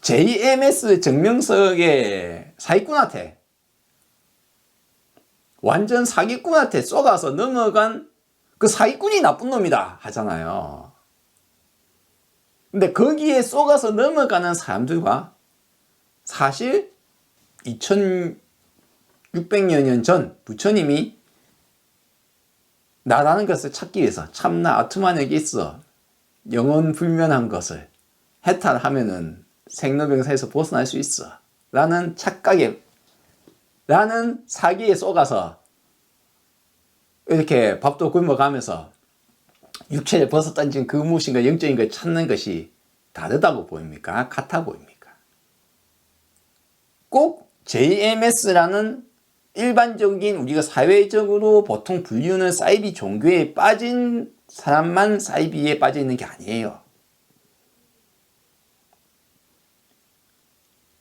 JMS 증명석의 사기꾼한테, 완전 사기꾼한테 쏘가서 넘어간 그 사기꾼이 나쁜 놈이다 하잖아요. 근데 거기에 쏘가서 넘어가는 사람들과 사실 2600여 년 전 부처님이 나라는 것을 찾기 위해서 참나 아트만에게 있어 영원 불면한 것을 해탈하면은 생로병사에서 벗어날 수 있어 라는 착각에, 라는 사기에 속아서 이렇게 밥도 굶어가면서 육체를 벗어던진 그 무엇인가 영적인 걸 찾는 것이 다르다고 보입니까? 같아 보입니까? 꼭 JMS라는 일반적인 우리가 사회적으로 보통 불리우는 사이비 종교에 빠진 사람만 사이비에 빠져 있는 게 아니에요.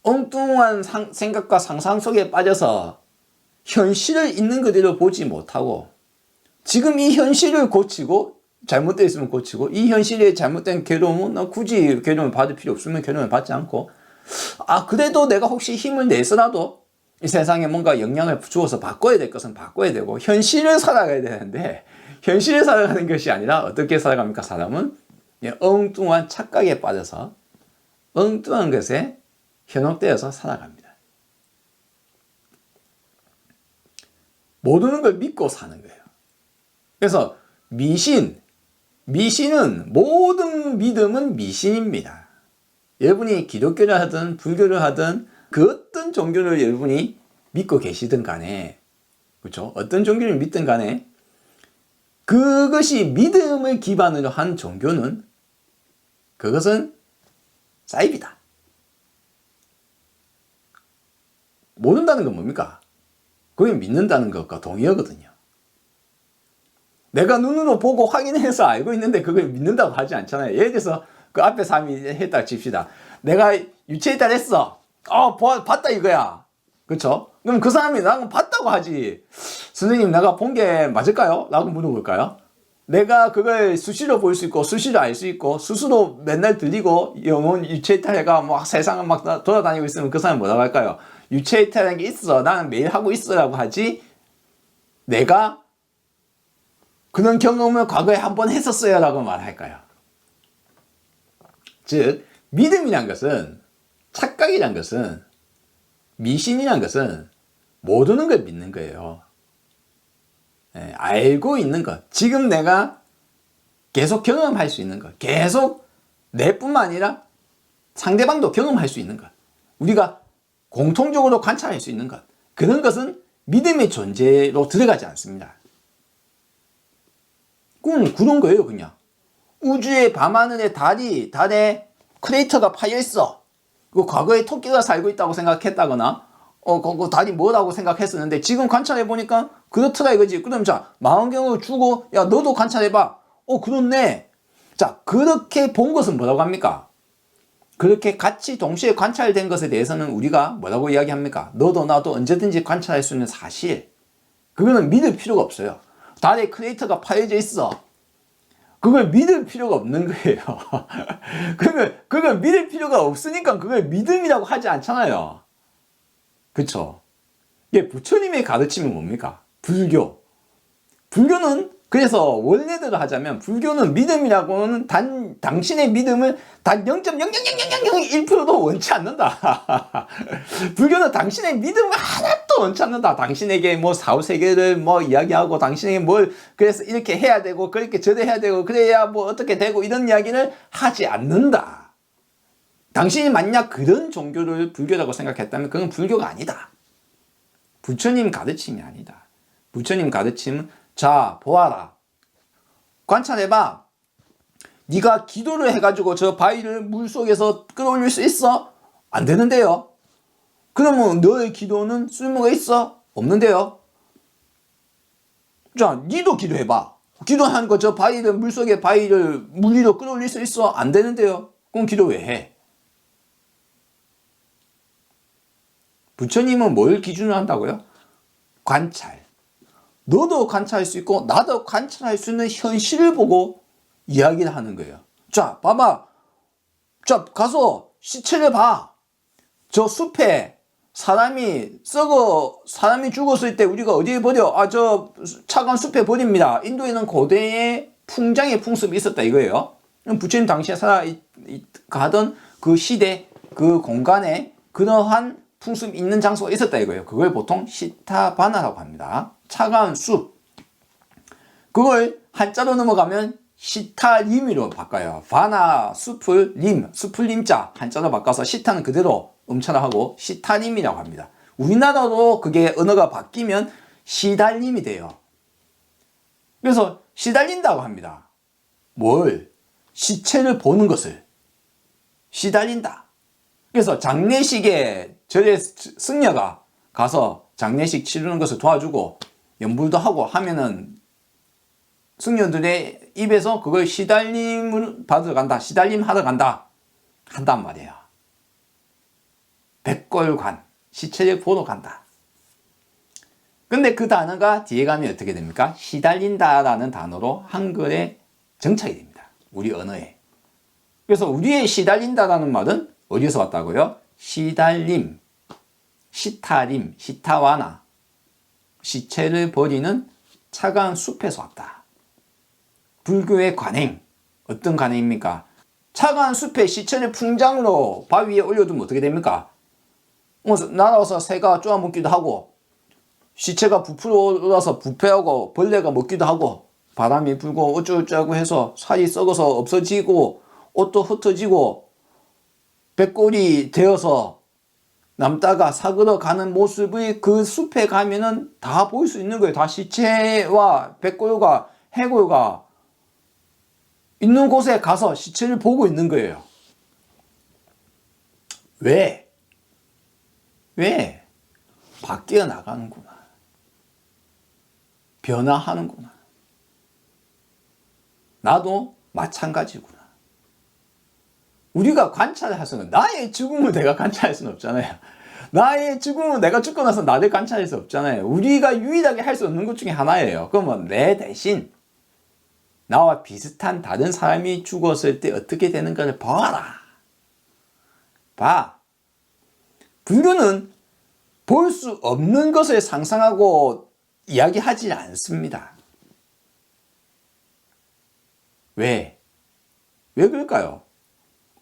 엉뚱한 생각과 상상 속에 빠져서 현실을 있는 그대로 보지 못하고 지금 이 현실을 고치고 잘못되어 있으면 고치고 이 현실에 잘못된 괴로움은 나 굳이 괴로움을 받을 필요 없으면 괴로움을 받지 않고 그래도 내가 혹시 힘을 내서라도 이 세상에 뭔가 영향을 주어서 바꿔야 될 것은 바꿔야 되고 현실을 살아가야 되는데 현실을 살아가는 것이 아니라 어떻게 살아갑니까? 사람은 엉뚱한 착각에 빠져서 엉뚱한 것에 현혹되어서 살아갑니다. 모르는 걸 믿고 사는 거예요. 그래서 미신은 모든 믿음은 미신입니다. 여러분이 기독교를 하든 불교를 하든 그 어떤 종교를 여러분이 믿고 계시든 간에 그렇죠? 어떤 종교를 믿든 간에 그것이 믿음을 기반으로 한 종교는 그것은 사이비다. 모른다는 건 뭡니까? 그게 믿는다는 것과 동의어거든요. 내가 눈으로 보고 확인해서 알고 있는데 그걸 믿는다고 하지 않잖아요. 예를 들어서 그 앞에 사람이 했다 칩시다. 내가 유체이탈 했어. 봤다 이거야. 그렇죠? 그럼 그 사람이 나는 봤다고 하지. 선생님 내가 본 게 맞을까요? 라고 물어볼까요? 내가 그걸 수시로 볼 수 있고 수시로 알 수 있고 스스로 맨날 들리고 영혼 유체이탈해가 막 세상을 막 돌아다니고 있으면 그 사람이 뭐라고 할까요? 유체이탈하는 게 있어. 나는 매일 하고 있어라고 하지. 내가 그런 경험을 과거에 한번 했었어요 라고 말할까요? 즉 믿음이란 것은 착각이란 것은 미신이란 것은 모르는 걸 믿는 거예요. 알고 있는 것, 지금 내가 계속 경험할 수 있는 것, 계속 내뿐만 아니라 상대방도 경험할 수 있는 것, 우리가 공통적으로 관찰할 수 있는 것, 그런 것은 믿음의 존재로 들어가지 않습니다. 그런 거예요. 그냥 우주의 밤하늘에 달에 크레이터가 파여 있어. 그 과거에 토끼가 살고 있다고 생각했다거나 그 달이 뭐라고 생각했었는데 지금 관찰해 보니까 그렇더라 이거지. 그럼 자 망원경을 주고 야 너도 관찰해봐. 그렇네. 자 그렇게 본 것은 뭐라고 합니까? 그렇게 같이 동시에 관찰된 것에 대해서는 우리가 뭐라고 이야기합니까? 너도 나도 언제든지 관찰할 수 있는 사실. 그거는 믿을 필요가 없어요. 달에 크레이터가 파여져 있어. 그걸 믿을 필요가 없는 거예요. 그걸 믿을 필요가 없으니까 그걸 믿음이라고 하지 않잖아요. 그쵸? 이게 부처님의 가르침은 뭡니까? 불교는 그래서 원래대로 하자면 불교는 믿음이라고는 당신의 믿음을 단 0.00001%도 원치 않는다. 불교는 당신의 믿음을 하나도 원치 않는다. 당신에게 뭐 사후세계를 뭐 이야기하고 당신에게 뭘 그래서 이렇게 해야 되고 그렇게 저래야 되고 그래야 뭐 어떻게 되고 이런 이야기를 하지 않는다. 당신이 만약 그런 종교를 불교라고 생각했다면 그건 불교가 아니다. 부처님 가르침이 아니다. 부처님 가르침은 자 보아라. 관찰해봐. 네가 기도를 해가지고 저 바위를 물속에서 끌어올릴 수 있어? 안 되는데요. 그러면 너의 기도는 쓸모가 있어? 없는데요. 자 니도 기도해봐. 기도하니까 저 물속에 바위를 물 위로 끌어올릴 수 있어? 안 되는데요. 그럼 기도 왜 해? 부처님은 뭘 기준으로 한다고요? 관찰. 너도 관찰할 수 있고 나도 관찰할 수 있는 현실을 보고 이야기를 하는 거예요. 자 봐봐. 자 가서 시체를 봐. 저 숲에 사람이 죽었을 때 우리가 어디에 버려? 저 차가운 숲에 버립니다. 인도에는 고대의 풍장의 풍습이 있었다 이거예요. 부처님 당시에 가던 그 시대 그 공간에 그러한 풍습이 있는 장소가 있었다 이거예요. 그걸 보통 시타바나라고 합니다. 차가운 숲. 그걸 한자로 넘어가면 시타림으로 바꿔요. 바나 숲을 림, 숲을 림자 한자로 바꿔서 시타는 그대로 음천하고 시타림이라고 합니다. 우리나라도 그게 언어가 바뀌면 시달림이 돼요. 그래서 시달린다고 합니다. 뭘? 시체를 보는 것을 시달린다. 그래서 장례식에 절에 승려가 가서 장례식 치르는 것을 도와주고 연불도 하고 하면은 승려들의 입에서 그걸 시달림을 받으러 간다. 시달림 하러 간다. 한단 말이에요. 백골관, 시체를 보러 간다. 근데 그 단어가 뒤에 가면 어떻게 됩니까? 시달린다라는 단어로 한글에 정착이 됩니다. 우리 언어에. 그래서 우리의 시달린다라는 말은 어디서 왔다고요? 시달림, 시타림, 시타와나, 시체를 버리는 차가운 숲에서 왔다. 불교의 관행, 어떤 관행입니까? 차가운 숲에 시체를 풍장으로 바위에 올려두면 어떻게 됩니까? 날아와서 새가 쪼아먹기도 하고 시체가 부풀어 올라서 부패하고 벌레가 먹기도 하고 바람이 불고 어쩌고저쩌고 해서 살이 썩어서 없어지고 옷도 흩어지고 백골이 되어서 남다가 사그러 가는 모습이 그 숲에 가면은 다 볼 수 있는 거예요. 다 시체와 백골과 해골과 있는 곳에 가서 시체를 보고 있는 거예요. 왜? 바뀌어 나가는구나. 변화하는구나. 나도 마찬가지구나. 우리가 관찰할 수는, 나의 죽음을 내가 관찰할 수는 없잖아요. 나의 죽음은 내가 죽고 나서 나를 관찰할 수 없잖아요. 우리가 유일하게 할 수 없는 것 중에 하나예요. 그러면 내 대신 나와 비슷한 다른 사람이 죽었을 때 어떻게 되는가를 봐라. 봐. 불교는 볼 수 없는 것을 상상하고 이야기하지 않습니다. 왜 그럴까요?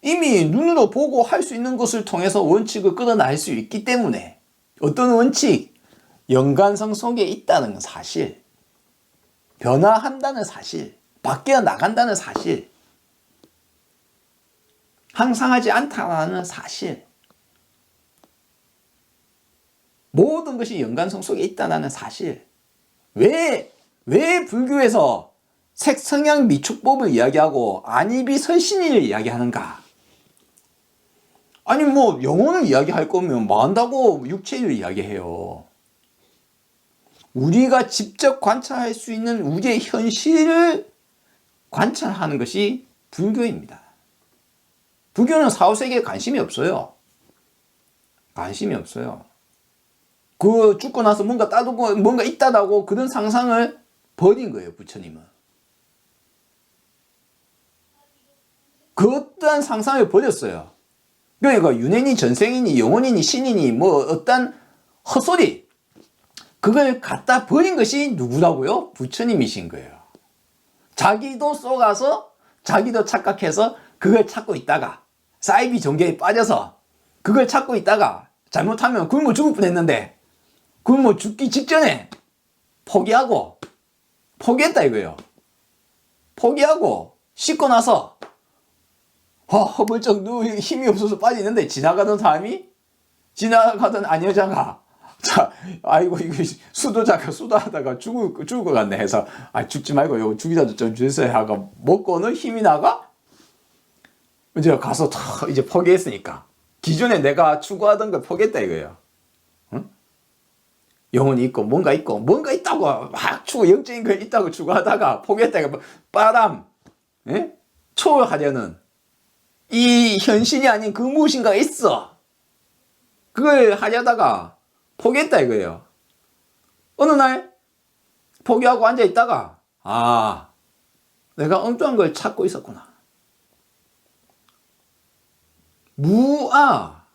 이미 눈으로 보고 할 수 있는 것을 통해서 원칙을 끌어낼 수 있기 때문에. 어떤 원칙? 연관성 속에 있다는 사실, 변화한다는 사실, 바뀌어 나간다는 사실, 항상하지 않다는 사실, 모든 것이 연관성 속에 있다는 사실. 왜 불교에서 색성향 미축법을 이야기하고 안이비설신이를 이야기하는가? 아니 뭐 영혼을 이야기할 거면 뭐 한다고 육체를 이야기해요. 우리가 직접 관찰할 수 있는 우리의 현실을 관찰하는 것이 불교입니다. 불교는 사후세계에 관심이 없어요. 관심이 없어요. 그 죽고 나서 뭔가 따르고 뭔가 있다라고 그런 상상을 버린 거예요, 부처님은. 그 어떠한 상상을 버렸어요. 그러니까 윤회니 전생이니 영혼이니 신이니 뭐 어떤 헛소리, 그걸 갖다 버린 것이 누구라고요? 부처님이신 거예요. 자기도 속아서 자기도 착각해서 그걸 찾고 있다가 사이비 종교에 빠져서 그걸 찾고 있다가 잘못하면 굶어 죽을 뻔했는데 굶어 죽기 직전에 포기했다 이거예요. 포기하고 씻고 나서 허벌쩍 힘이 없어서 빠지는데 지나가던 아녀자가 아이고 이거 수도자가 수도하다가 죽을 것 같네 해서 죽지 말고 이거 죽이라도 좀 주세요 하고 먹고는 힘이 나가 이제 가서 이제 포기했으니까 기존에 내가 추구하던 걸 포기했다 이거예요. 응? 영혼이 있고 뭔가 있다고 막 영적인 걸 있다고 추구하다가 포기했다 이거 바람 초월하려는 이 현실이 아닌 그 무엇인가가 있어. 그걸 하려다가 포기했다 이거예요. 어느 날 포기하고 앉아있다가 내가 엉뚱한 걸 찾고 있었구나. 무아,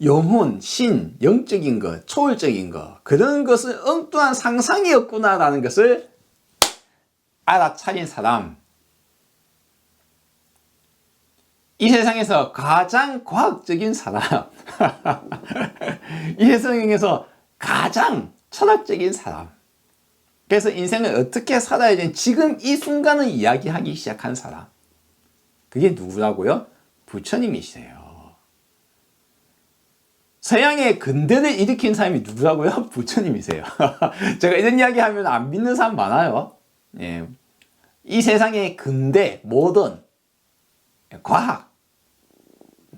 영혼, 신, 영적인 것, 초월적인 것, 그런 것은 엉뚱한 상상이었구나라는 것을 알아차린 사람, 이 세상에서 가장 과학적인 사람, 이 세상에서 가장 철학적인 사람, 그래서 인생을 어떻게 살아야 되는 지금 이 순간을 이야기하기 시작한 사람. 그게 누구라고요? 부처님이시세요. 서양의 근대를 일으킨 사람이 누구라고요? 부처님이세요. 제가 이런 이야기 하면 안 믿는 사람 많아요. 예. 이 세상의 근대, 모던, 과학,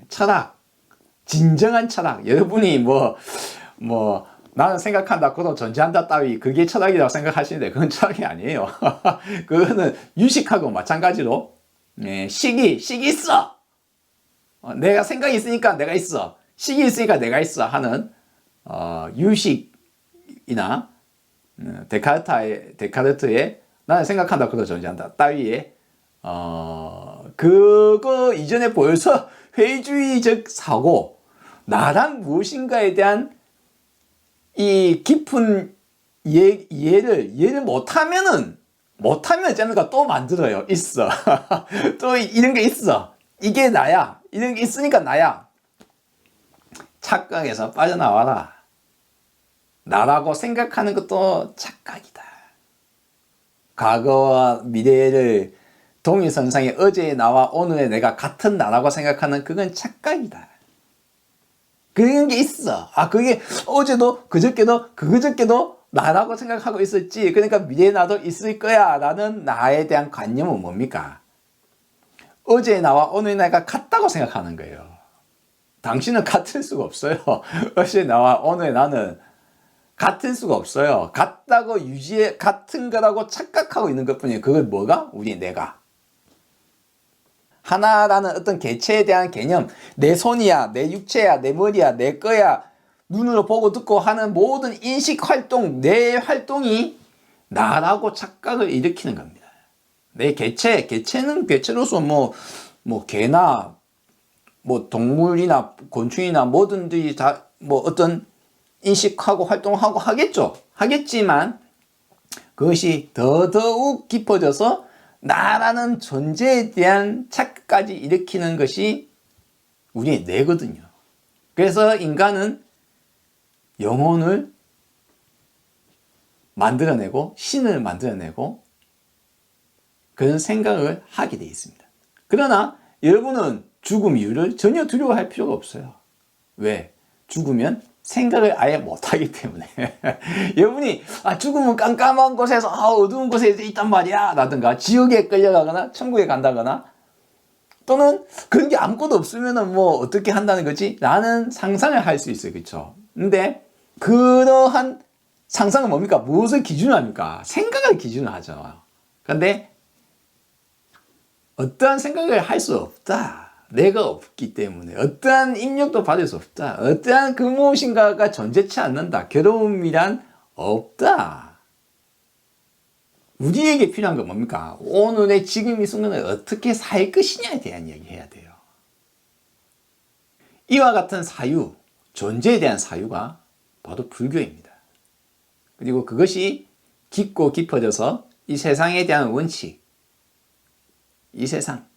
철학, 진정한 철학. 여러분이 나는 생각한다, 그도 존재한다 따위, 그게 철학이라고 생각하시는데, 그건 철학이 아니에요. 그거는 유식하고 마찬가지로, 예, 식이 있어! 내가 생각이 있으니까 내가 있어. 식이 있으니까 내가 있어 하는 유식이나 데카르트의 나는 생각한다 그도 존재한다 따위의 그거 이전에 벌써 회의주의적 사고, 나란 무엇인가에 대한 이 깊은 이해를 못하면 어쩌니까 또 만들어요. 있어. 또 이런 게 있어. 이게 나야. 이런 게 있으니까 나야. 착각에서 빠져나와라. 나라고 생각하는 것도 착각이다. 과거와 미래를 동일선상에 어제의 나와 오늘의 내가 같은 나라고 생각하는 그건 착각이다. 그런 게 있어. 그게 어제도 그저께도 나라고 생각하고 있었지. 그러니까 미래의 나도 있을 거야 라는 나에 대한 관념은 뭡니까? 어제의 나와 오늘의 나가 같다고 생각하는 거예요. 당신은 같을 수가 없어요. 어제 나와 오늘 나는 같을 수가 없어요. 같다고 같은 거라고 착각하고 있는 것 뿐이에요. 그걸 뭐가? 우리 내가. 하나라는 어떤 개체에 대한 개념, 내 손이야, 내 육체야, 내 머리야, 내 거야, 눈으로 보고 듣고 하는 모든 인식 활동, 내 활동이 나라고 착각을 일으키는 겁니다. 내 개체는 개체로서 개나 동물이나 곤충이나 뭐든지 다 어떤 인식하고 활동하고 하겠죠. 하겠지만 그것이 더더욱 깊어져서 나라는 존재에 대한 착각까지 일으키는 것이 우리의 뇌거든요. 그래서 인간은 영혼을 만들어내고 신을 만들어내고 그런 생각을 하게 되어 있습니다. 그러나 여러분은 죽음 이유를 전혀 두려워할 필요가 없어요. 왜? 죽으면 생각을 아예 못하기 때문에. 여러분이 죽으면 깜깜한 곳에서 어두운 곳에 있단 말이야 라든가 지옥에 끌려가거나 천국에 간다거나 또는 그런 게 아무것도 없으면 어떻게 한다는 거지? 라는 상상을 할 수 있어요. 그렇죠? 근데 그러한 상상은 뭡니까? 무엇을 기준으로 합니까? 생각을 기준으로 하죠. 그런데 어떠한 생각을 할 수 없다. 내가 없기 때문에 어떠한 입력도 받을 수 없다. 어떠한 그 무엇인가가 존재치 않는다. 괴로움이란 없다. 우리에게 필요한 건 뭡니까? 오늘의 지금 이 순간을 어떻게 살 것이냐에 대한 이야기 해야 돼요. 이와 같은 사유, 존재에 대한 사유가 바로 불교입니다. 그리고 그것이 깊고 깊어져서 이 세상에 대한 원칙, 이 세상,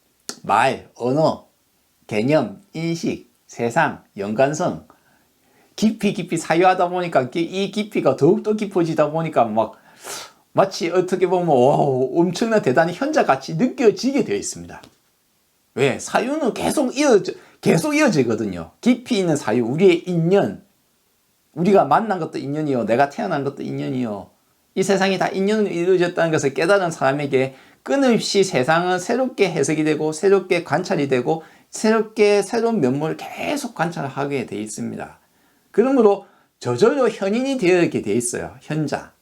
말, 언어, 개념, 인식, 세상, 연관성 깊이 사유하다 보니까 이 깊이가 더욱더 깊어지다 보니까 마치 어떻게 보면 엄청난 대단히 현자같이 느껴지게 되어 있습니다. 왜? 사유는 계속 이어지거든요. 깊이 있는 사유, 우리의 인연, 우리가 만난 것도 인연이요, 내가 태어난 것도 인연이요, 이 세상이 다 인연으로 이루어졌다는 것을 깨달은 사람에게 끊임없이 세상은 새롭게 해석이 되고 새롭게 관찰이 되고 새로운 면모를 계속 관찰하게 되어 있습니다. 그러므로 저절로 현인이 되어 있게 되어 있어요. 현자.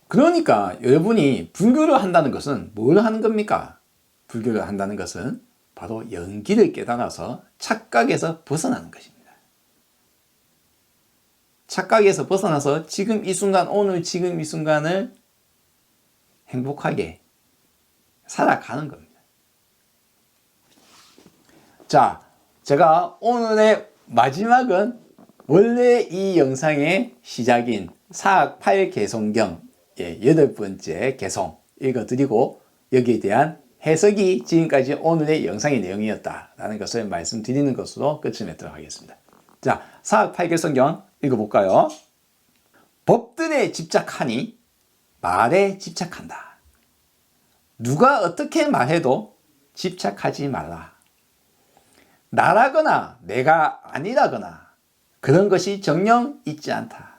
그러니까 여러분이 불교를 한다는 것은 뭘 하는 겁니까? 불교를 한다는 것은 바로 연기를 깨달아서 착각에서 벗어나는 것입니다. 착각에서 벗어나서 지금 이 순간, 오늘 지금 이 순간을 행복하게 살아가는 겁니다. 자, 제가 오늘의 마지막은 원래 이 영상의 시작인 사학 8개송경 8번째 개송 읽어드리고 여기에 대한 해석이 지금까지 오늘의 영상의 내용이었다라는 것을 말씀드리는 것으로 끝을 맺도록 하겠습니다. 자, 사학 8개송경 읽어볼까요? 법들에 집착하니 말에 집착한다. 누가 어떻게 말해도 집착하지 말라. 나라거나 내가 아니라거나 그런 것이 정녕 있지 않다.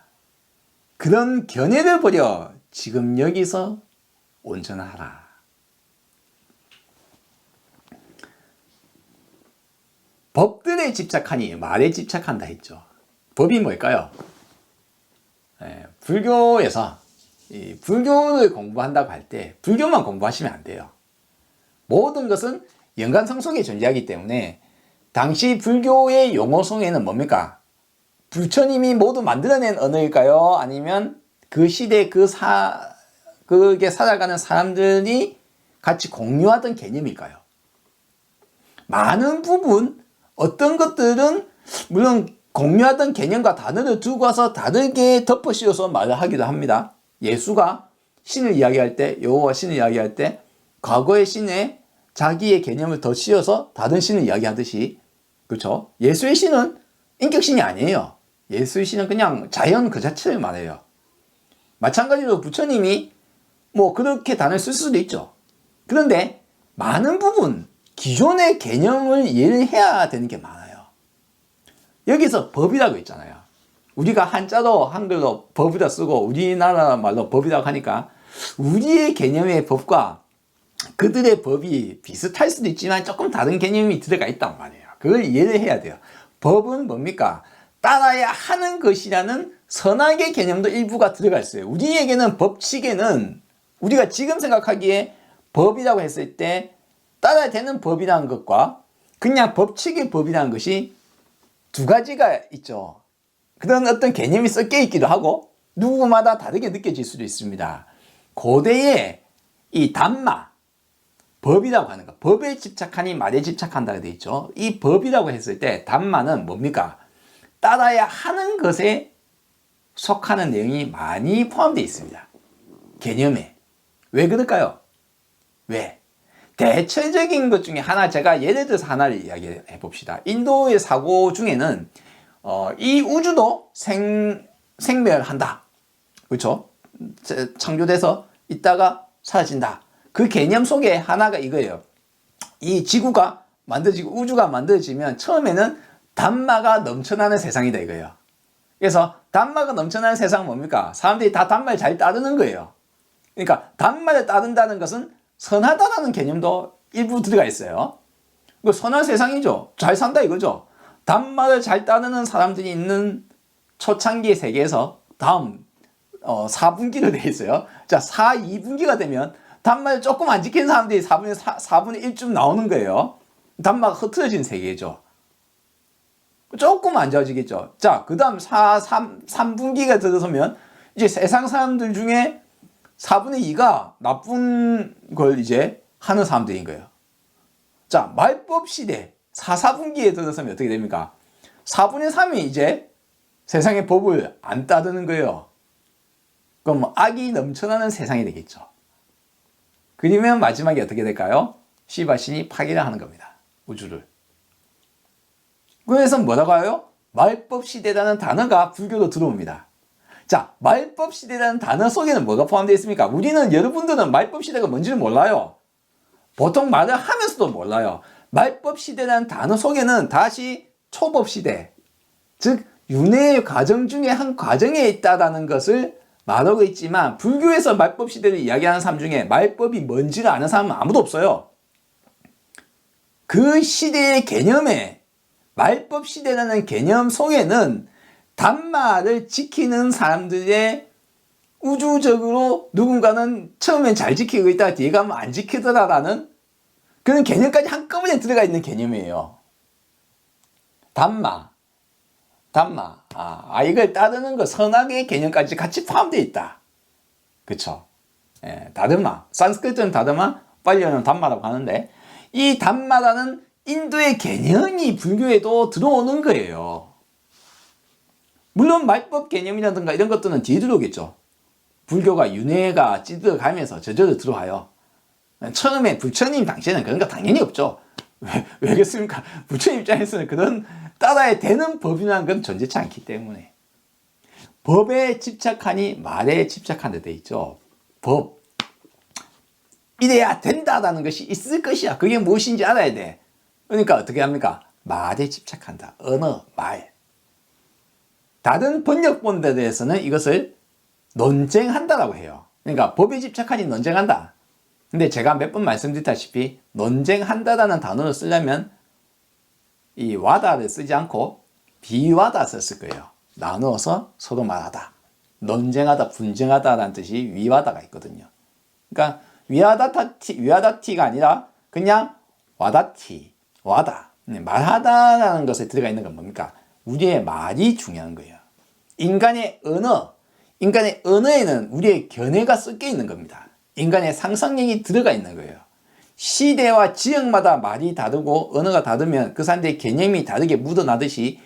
그런 견해를 버려 지금 여기서 온전하라. 법들에 집착하니 말에 집착한다 했죠. 법이 뭘까요? 불교에서 이 불교를 공부한다고 할 때 불교만 공부하시면 안 돼요. 모든 것은 연관성 속에 존재하기 때문에 당시 불교의 용어 속에는 뭡니까? 부처님이 모두 만들어낸 언어일까요? 아니면 그 시대 그게 살아가는 사람들이 같이 공유하던 개념일까요? 많은 부분 어떤 것들은 물론 공유하던 개념과 단어를 두고 와서 다르게 덮어 씌워서 말을 하기도 합니다. 예수가 신을 이야기할 때, 여호와 신을 이야기할 때 과거의 신에 자기의 개념을 더 씌워서 다른 신을 이야기하듯이, 그렇죠? 예수의 신은 인격신이 아니에요. 예수의 신은 그냥 자연 그 자체를 말해요. 마찬가지로 부처님이 뭐 그렇게 단어를 쓸 수도 있죠. 그런데 많은 부분 기존의 개념을 이해를 해야 되는 게 많아요. 여기서 법이라고 있잖아요. 우리가 한자로 한글로 법이라 쓰고 우리나라 말로 법이라고 하니까 우리의 개념의 법과 그들의 법이 비슷할 수도 있지만 조금 다른 개념이 들어가 있단 말이에요. 그걸 이해를 해야 돼요. 법은 뭡니까? 따라야 하는 것이라는 선악의 개념도 일부가 들어가 있어요. 우리에게는 법칙에는 우리가 지금 생각하기에 법이라고 했을 때 따라야 되는 법이라는 것과 그냥 법칙의 법이라는 것이 두 가지가 있죠. 그런 어떤 개념이 섞여 있기도 하고 누구마다 다르게 느껴질 수도 있습니다. 고대에 이 담마, 법이라고 하는 것, 법에 집착하니 말에 집착한다고 되어 있죠. 이 법이라고 했을 때 담마는 뭡니까? 따라야 하는 것에 속하는 내용이 많이 포함되어 있습니다. 개념에. 왜 그럴까요? 왜? 대체적인 것 중에 하나, 제가 예를 들어서 하나를 이야기해 봅시다. 인도의 사고 중에는 이 우주도 생멸한다. 그렇죠? 창조돼서 있다가 사라진다. 그 개념 속에 하나가 이거예요. 이 지구가 만들어지고 우주가 만들어지면 처음에는 담마가 넘쳐나는 세상이다 이거예요. 그래서 담마가 넘쳐나는 세상은 뭡니까? 사람들이 다 담마를 잘 따르는 거예요. 그러니까 담마를 따른다는 것은 선하다라는 개념도 일부 들어가 있어요. 그 선한 세상이죠. 잘 산다 이거죠. 담마를 잘 따르는 사람들이 있는 초창기의 세계에서 다음 4분기로 되어 있어요. 자, 2분기가 되면 담마를 조금 안 지키는 사람들이 4분의 1쯤 나오는 거예요. 담마가 흐트러진 세계죠. 조금 안 좋아지겠죠. 자, 그 다음 3분기가 들어서면 이제 세상 사람들 중에 4분의 2가 나쁜 걸 이제 하는 사람들인 거예요. 자, 말법 시대 4분기에 들어서면 어떻게 됩니까? 4분의 3이 이제 세상의 법을 안 따르는 거예요. 그럼 악이 넘쳐나는 세상이 되겠죠. 그러면 마지막에 어떻게 될까요? 시바신이 파괴를 하는 겁니다. 우주를. 그래서 뭐라고 해요? 말법 시대라는 단어가 불교로 들어옵니다. 자, 말법 시대라는 단어 속에는 뭐가 포함되어 있습니까? 우리는, 여러분들은 말법 시대가 뭔지를 몰라요. 보통 말을 하면서도 몰라요. 말법 시대라는 단어 속에는 다시 초법 시대, 즉 윤회의 과정 중에 한 과정에 있다라는 것을 말하고 있지만, 불교에서 말법 시대를 이야기하는 사람 중에 말법이 뭔지를 아는 사람은 아무도 없어요. 그 시대의 개념에, 말법 시대라는 개념 속에는 담마를 지키는 사람들의 우주적으로 누군가는 처음엔 잘 지키고 있다가 뒤에 가면 안 지키더라라는 그런 개념까지 한꺼번에 들어가 있는 개념이에요. 담마. 이걸 따르는 거, 선악의 개념까지 같이 포함되어 있다. 그쵸? 예, 다르마. 산스크리트는 다르마, 팔리어는 담마라고 하는데, 이 담마라는 인도의 개념이 불교에도 들어오는 거예요. 물론 말법 개념이라든가 이런 것들은 뒤에 들어오겠죠. 불교가 윤회가 찌들어가면서 저절로 들어와요. 처음에 부처님 당시에는 그런 거 당연히 없죠. 왜 그렇습니까? 부처님 입장에서는 그런 따라야 되는 법이라는 건 존재치 않기 때문에. 법에 집착하니 말에 집착한다 돼 있죠. 법. 이래야 된다라는 것이 있을 것이야. 그게 무엇인지 알아야 돼. 그러니까 어떻게 합니까? 말에 집착한다. 언어, 말. 다른 번역본들에서는 이것을 논쟁한다라고 해요. 그러니까 법에 집착하니 논쟁한다. 근데 제가 몇 번 말씀드렸다시피 논쟁한다라는 단어를 쓰려면 이 와다를 쓰지 않고 비와다 썼을 거예요. 나누어서 서로 말하다. 논쟁하다, 분쟁하다라는 뜻이 위와다가 있거든요. 그러니까 위와다티가 아니라 그냥 와다티, 와다. 말하다라는 것에 들어가 있는 건 뭡니까? 우리의 말이 중요한 거예요. 인간의 언어에는 우리의 견해가 섞여 있는 겁니다. 인간의 상상력이 들어가 있는 거예요. 시대와 지역마다 말이 다르고 언어가 다르면 그 사람들의 개념이 다르게 묻어나듯이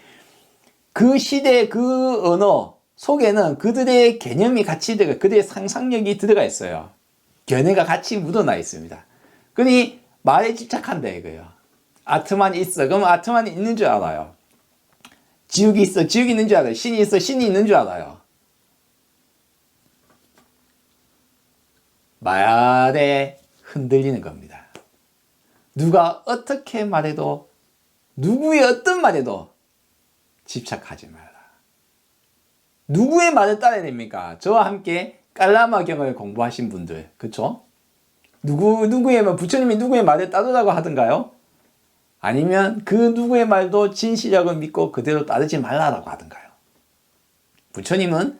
그 시대 그 언어 속에는 그들의 개념이 같이 들어가, 그들의 상상력이 들어가 있어요. 견해가 같이 묻어나 있습니다. 그러니 말에 집착한다 이거예요. 아트만 있어. 그럼 아트만이 있는 줄 알아요. 지옥이 있어. 지옥이 있는 줄 알아요. 신이 있어. 신이 있는 줄 알아요. 말에 흔들리는 겁니다. 누가 어떻게 말해도 누구의 어떤 말에도 집착하지 말라. 누구의 말을 따라야 됩니까? 저와 함께 깔라마경을 공부하신 분들, 그쵸? 누구의 말, 부처님이 누구의 말을 따르라고 하던가요? 아니면 그 누구의 말도 진실이라고 믿고 그대로 따르지 말라라고 하던가요? 부처님은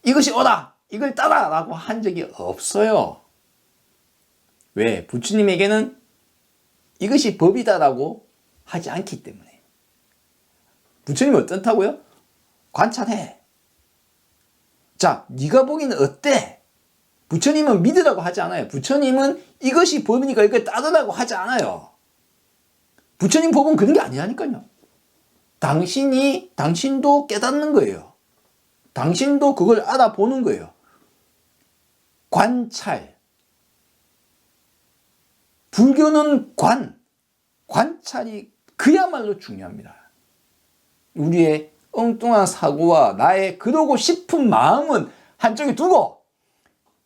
이것이 옳아! 이걸 따라라고 한 적이 없어요. 왜? 부처님에게는 이것이 법이다라고 하지 않기 때문에. 부처님은 어떻다고요? 관찰해. 자, 네가 보기는 어때? 부처님은 믿으라고 하지 않아요. 부처님은 이것이 법이니까 이걸 따르라고 하지 않아요. 부처님 법은 그런 게 아니라니까요. 당신도 깨닫는 거예요. 당신도 그걸 알아보는 거예요. 관찰. 불교는 관찰이 그야말로 중요합니다. 우리의 엉뚱한 사고와 나의 그러고 싶은 마음은 한쪽에 두고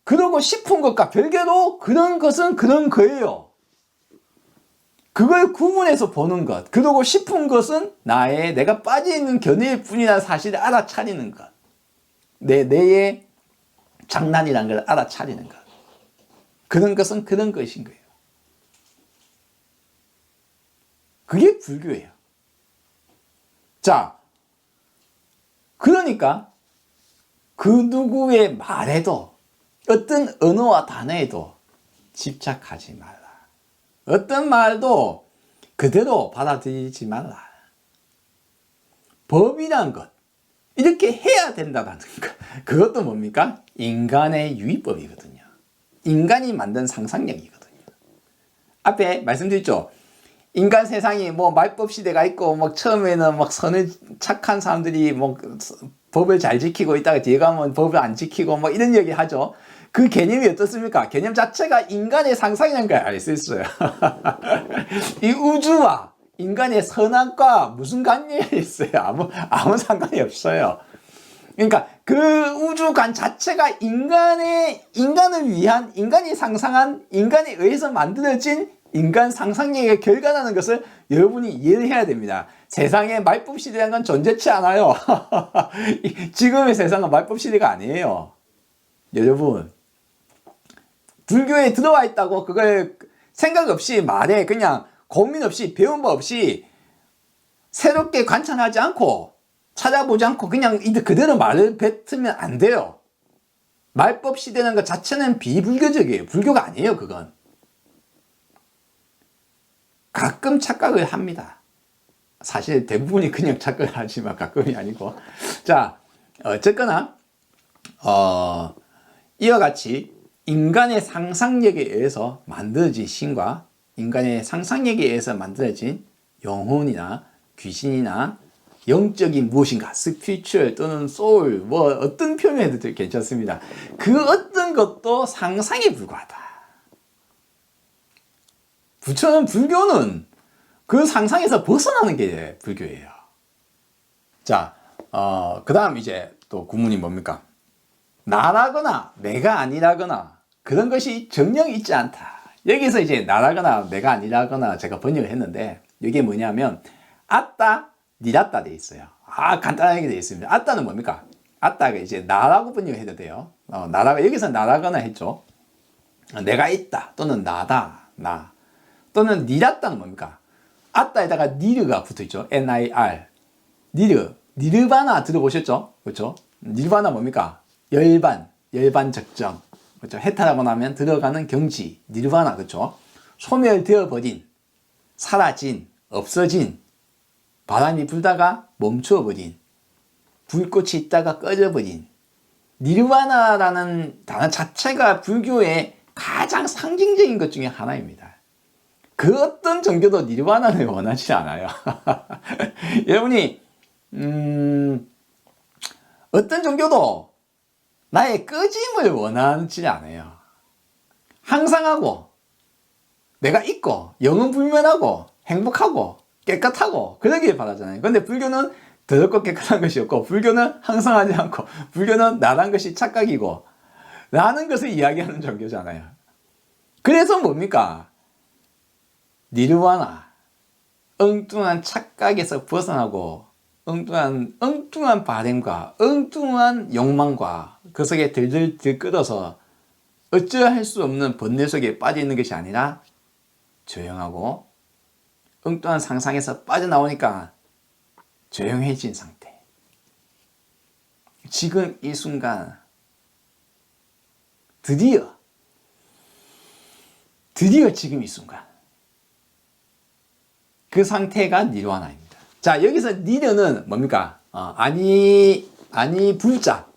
그러고 싶은 것과 별개로 그런 것은 그런 거예요. 그걸 구분해서 보는 것. 그러고 싶은 것은 내가 빠져있는 견해일 뿐이라는 사실을 알아차리는 것. 내의 장난이라는 걸 알아차리는 것. 그런 것은 그런 것인 거예요. 그게 불교예요. 자, 그러니까 그 누구의 말에도 어떤 언어와 단어에도 집착하지 말라. 어떤 말도 그대로 받아들이지 말라. 법이란 것, 이렇게 해야 된다는 것, 그것도 뭡니까? 인간의 유의법이거든요. 인간이 만든 상상력이거든요. 앞에 말씀드렸죠. 인간 세상이 말법 시대가 있고 처음에는 착한 사람들이 법을 잘 지키고 있다가 뒤에 가면 법을 안 지키고 이런 얘기 하죠. 그 개념이 어떻습니까? 개념 자체가 인간의 상상이라는 걸 알 수 있어요. 이 우주와 인간의 선악과 무슨 관련이 있어요? 아무 상관이 없어요. 그러니까 그 우주관 자체가 인간을 위한, 인간이 상상한, 인간에 의해서 만들어진 인간 상상력의 결과라는 것을 여러분이 이해를 해야 됩니다. 세상에 말법 시대라는 건 존재치 않아요. 지금의 세상은 말법 시대가 아니에요. 여러분, 불교에 들어와 있다고 그걸 생각 없이 말해 그냥 고민 없이 배운 바 없이 새롭게 관찰하지 않고 찾아보지 않고 그냥 그대로 말을 뱉으면 안 돼요. 말법 시대라는 것 자체는 비불교적이에요. 불교가 아니에요, 그건. 가끔 착각을 합니다. 사실 대부분이 그냥 착각을 하지만 가끔이 아니고. 자, 어쨌거나 이와 같이 인간의 상상력에 의해서 만들어진 신과 인간의 상상력에 의해서 만들어진 영혼이나 귀신이나 영적인 무엇인가, 스피리추얼 또는 소울, 어떤 표현해도 괜찮습니다. 그 어떤 것도 상상에 불과하다. 불교는 그 상상에서 벗어나는 게 불교예요. 자, 그 다음 이제 또 구문이 뭡니까? 나라거나 내가 아니라거나 그런 것이 정령 있지 않다. 여기서 이제 나라거나 내가 아니라거나 제가 번역을 했는데 이게 뭐냐면 아따, 니라따 돼 있어요. 간단하게 돼 있습니다. 아따는 뭡니까? 아따가 이제 나라고 번역을 해도 돼요. 나라가 여기서 나라거나 했죠. 내가 있다 또는 나다, 나 또는 니라따는 뭡니까? 아따에다가 니르가 붙어있죠. NIR 니르바나 들어보셨죠? 그렇죠? 니르바나 뭡니까? 열반 적정, 그렇죠? 해탈하고 나면 들어가는 경지, 니르바나, 그렇죠? 소멸되어 버린, 사라진, 없어진, 바람이 불다가 멈추어 버린, 불꽃이 있다가 꺼져 버린. 니르바나라는 단어 자체가 불교의 가장 상징적인 것 중에 하나입니다. 그 어떤 종교도 니르바나를 원하지 않아요. 여러분이 어떤 종교도 나의 꺼짐을 원하지 않아요. 항상 하고 내가 있고 영원불멸하고 행복하고 깨끗하고 그러길 바라잖아요. 근데 불교는 더럽고 깨끗한 것이 없고, 불교는 항상 하지 않고, 불교는 나란 것이 착각이고 라는 것을 이야기하는 종교잖아요. 그래서 뭡니까? 니르바나, 엉뚱한 착각에서 벗어나고 엉뚱한 바램과 엉뚱한 욕망과 그 속에 들들 끌어서 어찌할 수 없는 번뇌 속에 빠져 있는 것이 아니라 조용하고 엉뚱한 상상에서 빠져나오니까 조용해진 상태. 지금 이 순간 드디어 지금 이 순간 그 상태가 니르바나입니다. 자, 여기서 니르는 뭡니까? 아니 불자,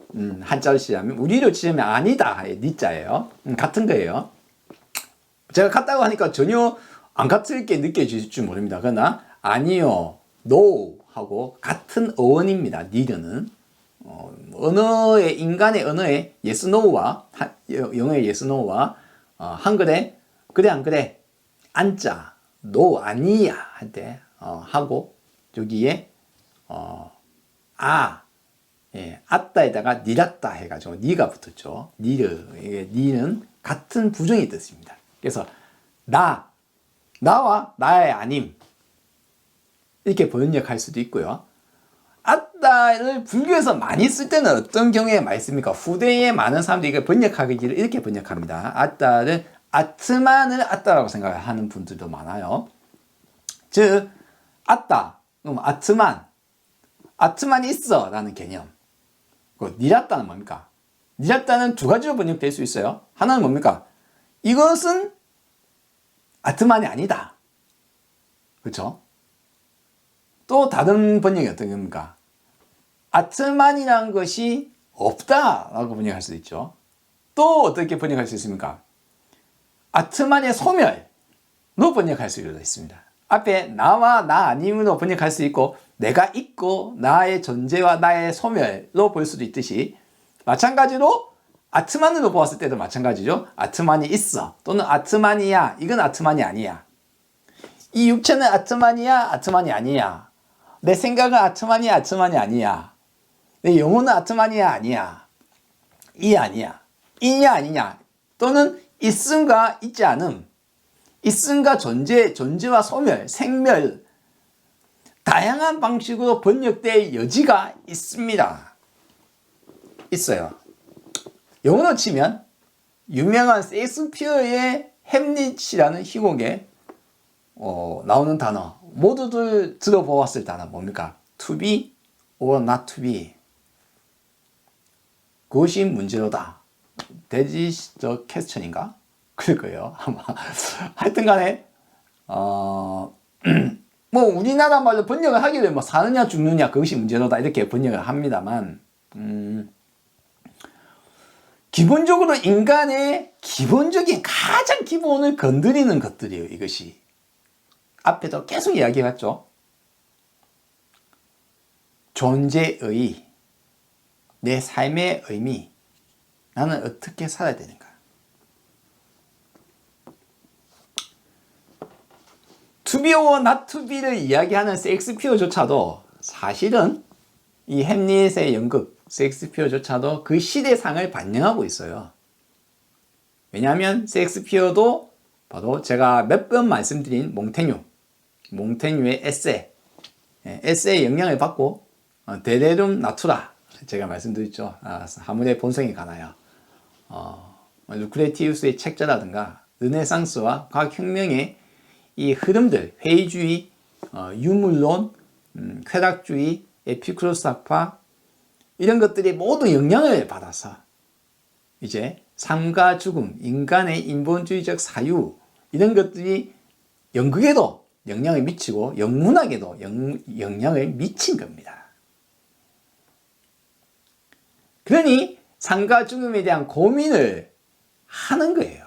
한자로 치자면, 우리로 치자면 아니다, 니자예요. 같은 거예요. 제가 같다고 하니까 전혀 안 같게 느껴질 줄 모릅니다. 그러나 아니요, no 하고 같은 어원입니다. 니르는 언어의, 인간의 언어의 yes no와 영어의 yes no와 한글의 그래 안 그래, 안자 no 아니야 할 때 하고, 여기에 아따에다가 니랐다 해가지고 니가 붙었죠. 니는 같은 부정의 뜻입니다. 그래서 나와 나의 아님, 이렇게 번역할 수도 있고요. 아따를 불교에서 많이 쓸 때는 어떤 경우에 많이 씁니까? 후대에 많은 사람들이 이걸 번역하기를 이렇게 번역합니다. 아따를 아트만을 아따라고 생각하는 분들도 많아요. 즉 아따, 그럼 아트만이 있어 라는 개념. 니랐다는 뭡니까? 니랐다는 두 가지로 번역될 수 있어요. 하나는 뭡니까? 이것은 아트만이 아니다. 그렇죠? 또 다른 번역이 어떤 겁니까? 아트만이라는 것이 없다라고 번역할 수 있죠. 또 어떻게 번역할 수 있습니까? 아트만의 소멸로 번역할 수도 있습니다. 앞에 나와 나 아님으로 번역할 수 있고, 내가 있고 나의 존재와 나의 소멸로 볼 수도 있듯이, 마찬가지로 아트만으로 보았을 때도 마찬가지죠. 아트만이 있어 또는 아트만이야, 이건 아트만이 아니야. 이 육체는 아트만이야, 아트만이 아니야. 내 생각은 아트만이야, 아트만이 아니야. 내 영혼은 아트만이야, 아니야. 이 아니야. 이냐 아니냐. 또는 있음과 있지 않음, 있음과 존재와 소멸, 생멸, 다양한 방식으로 번역될 여지가 있습니다. 있어요. 영어로 치면 유명한 셰익스피어의 햄릿이라는 희곡에 나오는 단어, 모두들 들어보았을 단어 뭡니까? To be or not to be. 그것이 문제로다. That is the question인가? 그럴 거예요, 아마. 하여튼 간에 뭐 우리나라 말로 번역을 하기를 사느냐 죽느냐 그것이 문제로다 이렇게 번역을 합니다만, 기본적으로 인간의 기본적인 가장 기본을 건드리는 것들이에요. 이것이 앞에도 계속 이야기했죠. 존재의, 내 삶의 의미, 나는 어떻게 살아야 되는가. To be or not to be를 이야기하는 셰익스피어조차도 사실은 이 햄릿의 연극, 셰익스피어조차도 그 시대상을 반영하고 있어요. 왜냐하면 셰익스피어도 바로 제가 몇 번 말씀드린 몽테뉴의 에세의 영향을 받고 데레룸 나투라 제가 말씀드렸죠. 하물의 본성에 관하여 루크레티우스의 책자라든가 르네상스와 과학혁명의 이 흐름들, 회의주의, 유물론, 쾌락주의, 에피쿠로스 학파 이런 것들이 모두 영향을 받아서 이제 삶과 죽음, 인간의 인본주의적 사유 이런 것들이 연극에도 영향을 미치고 영문학에도 영향을 미친 겁니다. 그러니 삶과 죽음에 대한 고민을 하는 거예요.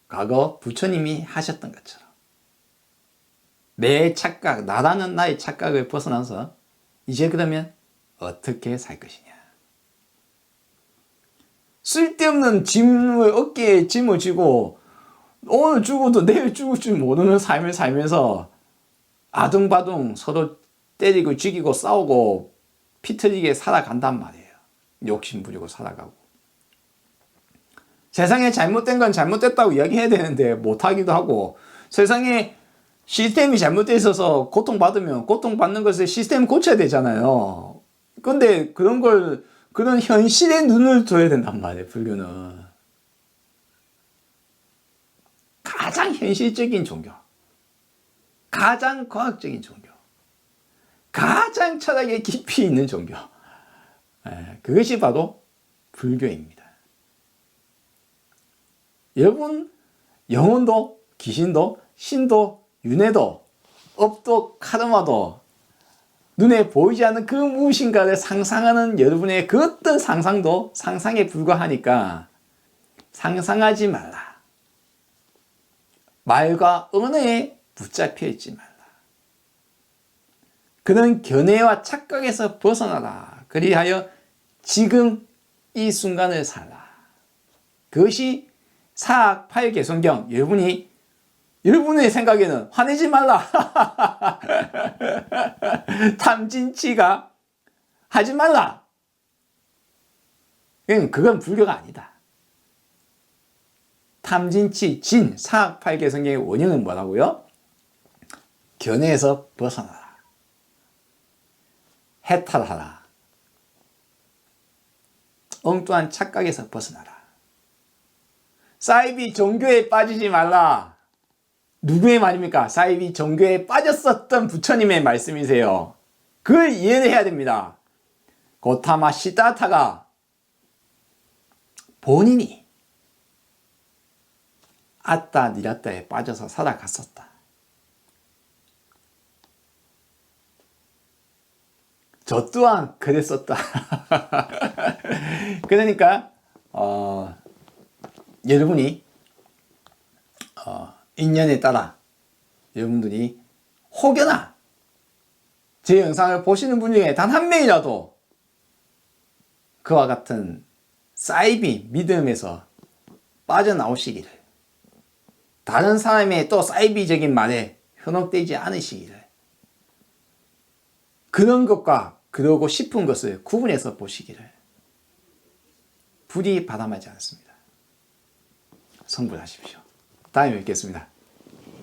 과거 부처님이 하셨던 것처럼 내 착각, 나라는 나의 착각을 벗어나서 이제 그러면 어떻게 살 것이냐. 쓸데없는 짐을 어깨에 짐을 지고 오늘 죽어도 내일 죽을 줄 모르는 삶을 살면서 아둥바둥 서로 때리고 죽이고 싸우고 피 터지게 살아간단 말이에요. 욕심 부리고 살아가고. 세상에 잘못된 건 잘못됐다고 이야기해야 되는데 못하기도 하고, 세상에 시스템이 잘못되어 있어서 고통받으면 고통받는 것을 시스템 고쳐야 되잖아요. 근데 그런 현실에 눈을 둬야 된단 말이에요, 불교는. 가장 현실적인 종교, 가장 과학적인 종교, 가장 철학에 깊이 있는 종교, 그것이 바로 불교입니다. 여러분, 영혼도 귀신도 신도 윤회도 업도 카르마도 눈에 보이지 않는 그 무엇인가를 상상하는 여러분의 그 어떤 상상도 상상에 불과하니까 상상하지 말라. 말과 언어에 붙잡혀 있지 말라. 그런 견해와 착각에서 벗어나라. 그리하여 지금 이 순간을 살라. 그것이 사악 팔개성경. 여러분의 생각에는 화내지 말라. 탐진치가 하지 말라. 그건 불교가 아니다. 탐진치, 사악 팔개성경의 원형은 뭐라고요? 견해에서 벗어나라. 해탈하라. 엉뚱한 착각에서 벗어나라. 사이비 종교에 빠지지 말라. 누구의 말입니까? 사이비 종교에 빠졌었던 부처님의 말씀이세요. 그걸 이해를 해야 됩니다. 고타마 시다타가 본인이 아따 니라따에 빠져서 살아갔었다. 저 또한 그랬었다. 그러니까 여러분이 인연에 따라 여러분들이 혹여나 제 영상을 보시는 분 중에 단 한 명이라도 그와 같은 사이비 믿음에서 빠져나오시기를, 다른 사람의 또 사이비적인 말에 현혹되지 않으시기를, 그런 것과 그러고 싶은 것을 구분해서 보시기를 부디 바람하지 않습니다. 성불하십시오. 다음에 뵙겠습니다.